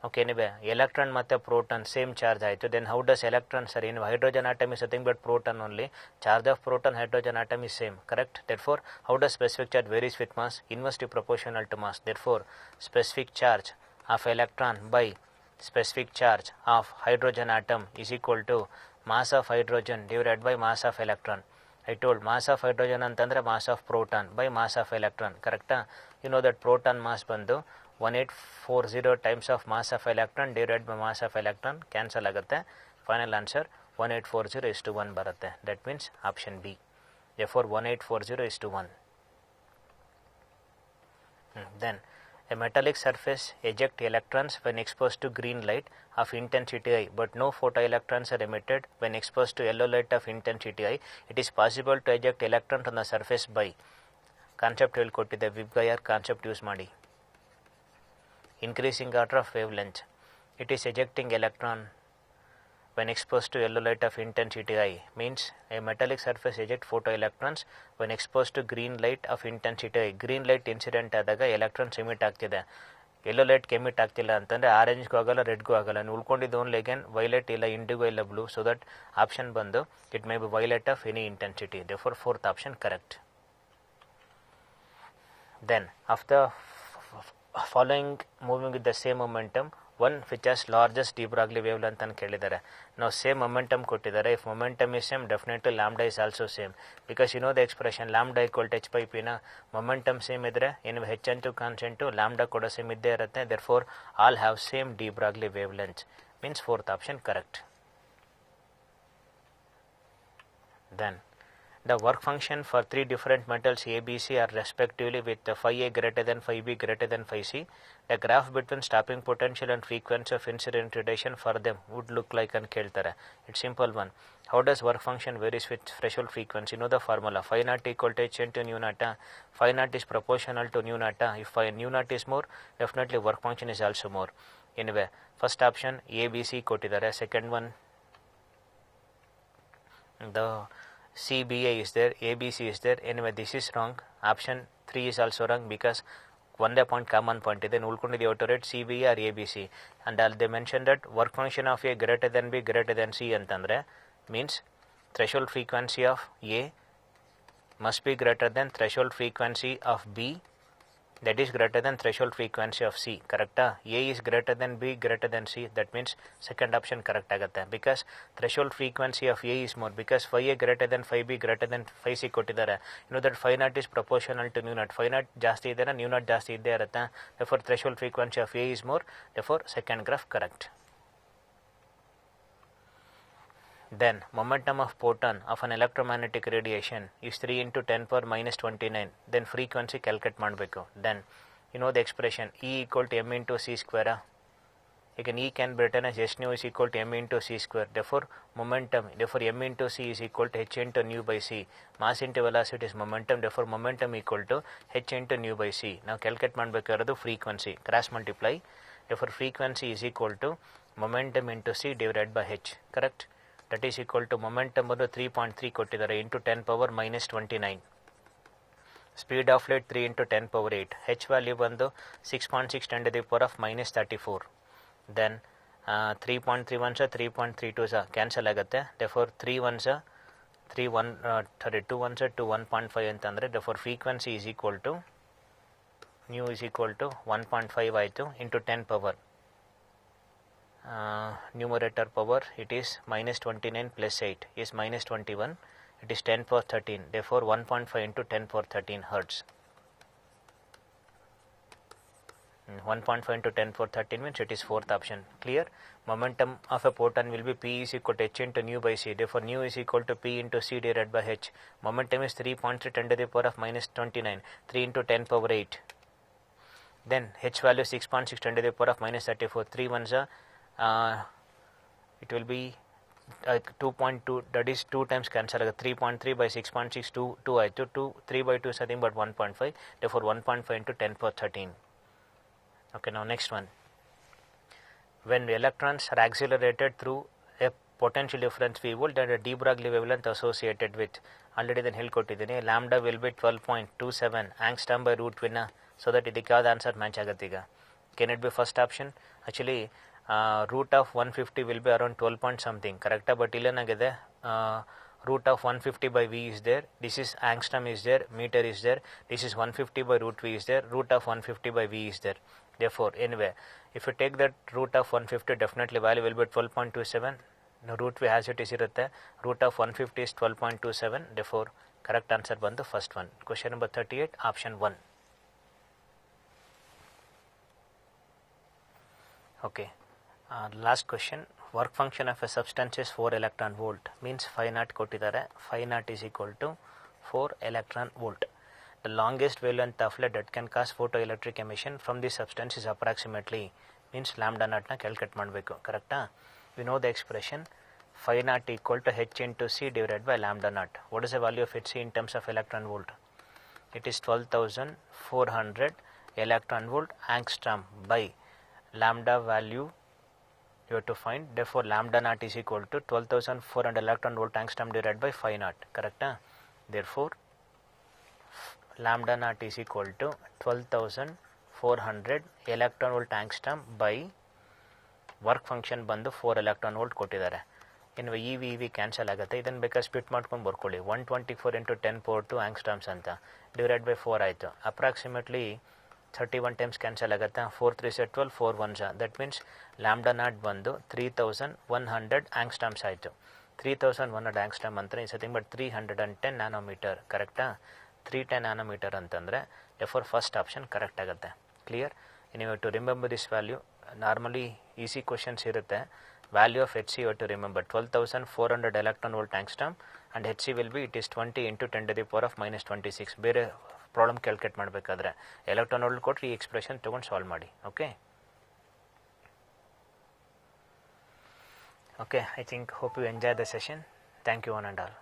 Okay, anyway, electron ಮತ್ತು proton same charge ಆಯಿತು. Then how does electron, sorry, in hydrogen atom is nothing but proton only. Charge of proton hydrogen atom is same, correct? Therefore, how does specific charge varies with mass? Inversely proportional to mass. Therefore, specific charge of electron by specific charge of hydrogen atom is equal to mass of hydrogen divided by mass of electron. I told mass of hydrogen ಅಂತಂದ್ರೆ mass of proton by mass of electron, correct? You know that proton mass ಬಂದು 1840 times of mass of electron divided by mass of electron cancel ಆಗುತ್ತೆ. Final answer 1840 is to 1 ಬರುತ್ತೆ. That means option B. Therefore 1840 is to 1. Then a metallic surface ejects electrons when exposed to green light of intensity I, but no photoelectrons are emitted when exposed to yellow light of intensity I. It is possible to eject electrons on the surface by concept ಹೇಳ್ಕೊಟ್ಟಿದೆ. VIBGYOR concept use ಮಾಡಿ. Increasing order of wavelength, it is ejecting electron when exposed to yellow light of intensity I, means a metallic surface eject photoelectrons when exposed to green light of intensity I. Green light incident ಆದಾಗ electrons emit ಆಗ್ತಿದೆ, yellow light emit ಆಗ್ತಿಲ್ಲ ಅಂತಂದರೆ ಆರೆಂಜ್ಗೂ ಆಗಲ್ಲ, ರೆಡ್ಗೂ ಆಗಲ್ಲ. ನೀವು ಉಳ್ಕೊಂಡಿದ್ದು only again violet ಇಲ್ಲ IndiGo ಇಲ್ಲ blue. So that option ಬಂದು it may be violet of any intensity. therefore fourth option correct. Then of the following moving with the same momentum, one which has largest de Broglie wavelength ಅಂತ ಕೇಳಿದ್ದಾರೆ. Now same momentum ಕೊಟ್ಟಿದ್ದಾರೆ. If momentum is same, definitely lambda is also same, because you know the expression lambda equal to h by p ನ momentum same ಇದ್ರೆ ಏನು h ಅಂತೂ constant, lambda ಕೂಡ same ಇದ್ದೇ ಇರುತ್ತೆ. therefore all have same de Broglie wavelength, means fourth option correct. Then the work function for three different metals A, B, C are respectively with phi A greater than phi B greater than phi C. The graph between stopping potential and frequency of incident radiation for them would look like and keltare. It's simple one. How does work function varies with threshold frequency? You know the formula. Phi naught equal to h into nu naught. Phi naught is proportional to nu naught. If phi nu naught is more, definitely work function is also more. Anyway, first option A, B, C ಕೊಟ್ಟಿದ್ದಾರೆ. Second one, the CBA is there, ABC is there. Anyway, this is wrong. Option 3 is also wrong, because ಒಂದೇ point common point ಇದೆ. ಉಳ್ಕೊಂಡಿದ್ದು out rate CBA or ABC, and they mentioned that work function of A greater than B greater than C ಅಂತಂದರೆ means threshold frequency of A must be greater than threshold frequency of B, that is greater than threshold frequency of C. correct? A is greater than B greater than C, that means second option correct ಆಗುತ್ತೆ, because threshold frequency of A is more, because phi A greater than phi B greater than phi C ಕೊಟ್ಟಿದ್ದಾರೆ. you know that phi naught is proportional to nu naught. phi naught ಜಾಸ್ತಿ ಇದ್ದರೆ nu naught ಜಾಸ್ತಿ ಇದ್ದೇ ಇರುತ್ತೆ. therefore threshold frequency of A is more, therefore second graph correct. Then momentum of photon of an electromagnetic radiation is 3 into 10 power minus 29. Then frequency calculate ಮಾಡಬೇಕು. Then you know the expression E equal to m into c square. Again E can be written as s nu is equal to m into c square. Therefore momentum, therefore m into c is equal to h into nu by c. Mass into velocity is momentum, therefore momentum equal to h into nu by c. Now calculate ಮಾಡಬೇಕಾಗಿರೋದು frequency, cross multiply. Therefore frequency is equal to momentum into c divided by h. correct? That is equal to momentum ಬಂದು 3.3 ಕೊಟ್ಟಿದ್ದಾರೆ into 10 power minus 29. Speed of light 3 into 10 power 8. H value ಬಂದು 6.6 10 to the power of minus 34. Then 3.3 ones 3.32 cancel ಆಗುತ್ತೆ. therefore 3 ones 2 ones to 1.5 ಅಂತಂದರೆ therefore frequency is equal to nu is equal to 1.5 ಆಯಿತು into 10 power. Numerator power, it is minus 29 plus 8 is minus 21, it is 10 power 13, therefore 1.5 into 10 power 13 hertz. 1.5 into 10 power 13 means it is fourth option. Clear? Momentum of a photon will be P is equal to h into nu by c, therefore nu is equal to P into c divided by h. Momentum is 3.3 10 to the power of minus 29, 3 into 10 power 8. Then h value 6.6 10 to the power of minus 34, 3 ones it will be 2.2, that is 2 times cancel. 3.3 by 6.6 2 ಆಯಿತು. 3 by 2 is nothing but 1.5, therefore 1.5 into 10 power 13. Okay, now next one. When the electrons are accelerated through a potential difference V volt, then a de Broglie wavelength associated with, already then ಹೇಳ್ಕೊಟ್ಟಿದ್ದೀನಿ, lambda will be 12.27 angstrom by root ವಿನ, so that ಇದಕ್ಕೆ ಯಾವ್ದು answer match ಆಗುತ್ತೆ ಈಗ? Can it be first option? Actually root of 150 will be around 12 point something, correct? But illéನಾಗಿದೆ, root of 150 by V is there, this is angstrom is there, meter is there, this is 150 by root V is there, root of 150 by V is there. Therefore anyway, if you take that root of 150, definitely value will be 12.27. Now root V as it is ಇರುತ್ತೆ, root of 150 is 12.27, therefore correct answer ಬಂದು first one. Question number 38, option 1. Okay. Last question. Work function of a substance is 4 electron volt, means phi naught ಕೊಟ್ಟಿದ್ದಾರೆ. phi naught is equal to 4 electron volt. The longest wavelength of light that can cause photoelectric emission from this substance is approximately, means lambda naught ನ calculate ಮಾಡಬೇಕು, ಕರೆಕ್ಟಾ? We know the expression phi naught equal to h into c divided by lambda naught. What is the value of hc in terms of electron volt? It is 12,400 electron volt angstrom by lambda value you have to find, therefore lambda naught is equal to 12,400 electron volt angstrom divided by phi naught, correct? Therefore lambda naught is equal to 12,400 electron volt angstrom by work function ಬಂದು 4 electron volt ಕೊಟ್ಟಿದ್ದಾರೆ. ಇನ್ನು EV cancel ಆಗುತ್ತೆ, ಇದನ್ನು ಬೇಕಾದ್ರೆ split ಮಾಡ್ಕೊಂಡು ಬರ್ಕೊಳ್ಳಿ. 124 into 10 power 2 ಆಂಗ್ಸ್ಟ್ರಾಮ್ಸ್ ಅಂತ divide by 4 ಆಯಿತು. ಅಪ್ರಾಕ್ಸಿಮೇಟ್ಲಿ 31 ಟೈಮ್ಸ್ ಕ್ಯಾನ್ಸಲ್ ಆಗುತ್ತೆ. 4 3 12, 4 1 ದಟ್ ಮೀನ್ಸ್ ಲ್ಯಾಂಬ್ಡಾ ನಾಟ್ ಬಂದು 3100 ಆಂಗ್ಸ್ಟ್ರಾಮ್ಸ್ ಆಯಿತು. 3100 ಆಂಗ್ಸ್ಟ್ರಾಮ್ ಅಂದರೆ ಇಸ್ ನಥಿಂಗ್ ಬಟ್ 310 ನ್ಯಾನೋಮೀಟರ್. ಕರೆಕ್ಟಾ? 310 ನ್ಯಾನೋಮೀಟರ್ ಅಂತಂದರೆ therefore ಫಸ್ಟ್ ಆಪ್ಷನ್ ಕರೆಕ್ಟ್ ಆಗುತ್ತೆ. ಕ್ಲಿಯರ್? ನೀವು to remember this value. Normally easy questions ಇರುತ್ತೆ. Value of HC you to remember 12,400 electron volt angstrom and HC will be it is 20 into 10 to the power of minus 26. ಬೇರೆ problem calculate ಮಾಡಬೇಕಾದ್ರೆ electron volt ಕೊಟ್ಟು ಈ expression ತೊಗೊಂಡು solve ಮಾಡಿ. Okay, I think hope you enjoy the session. Thank you one and all.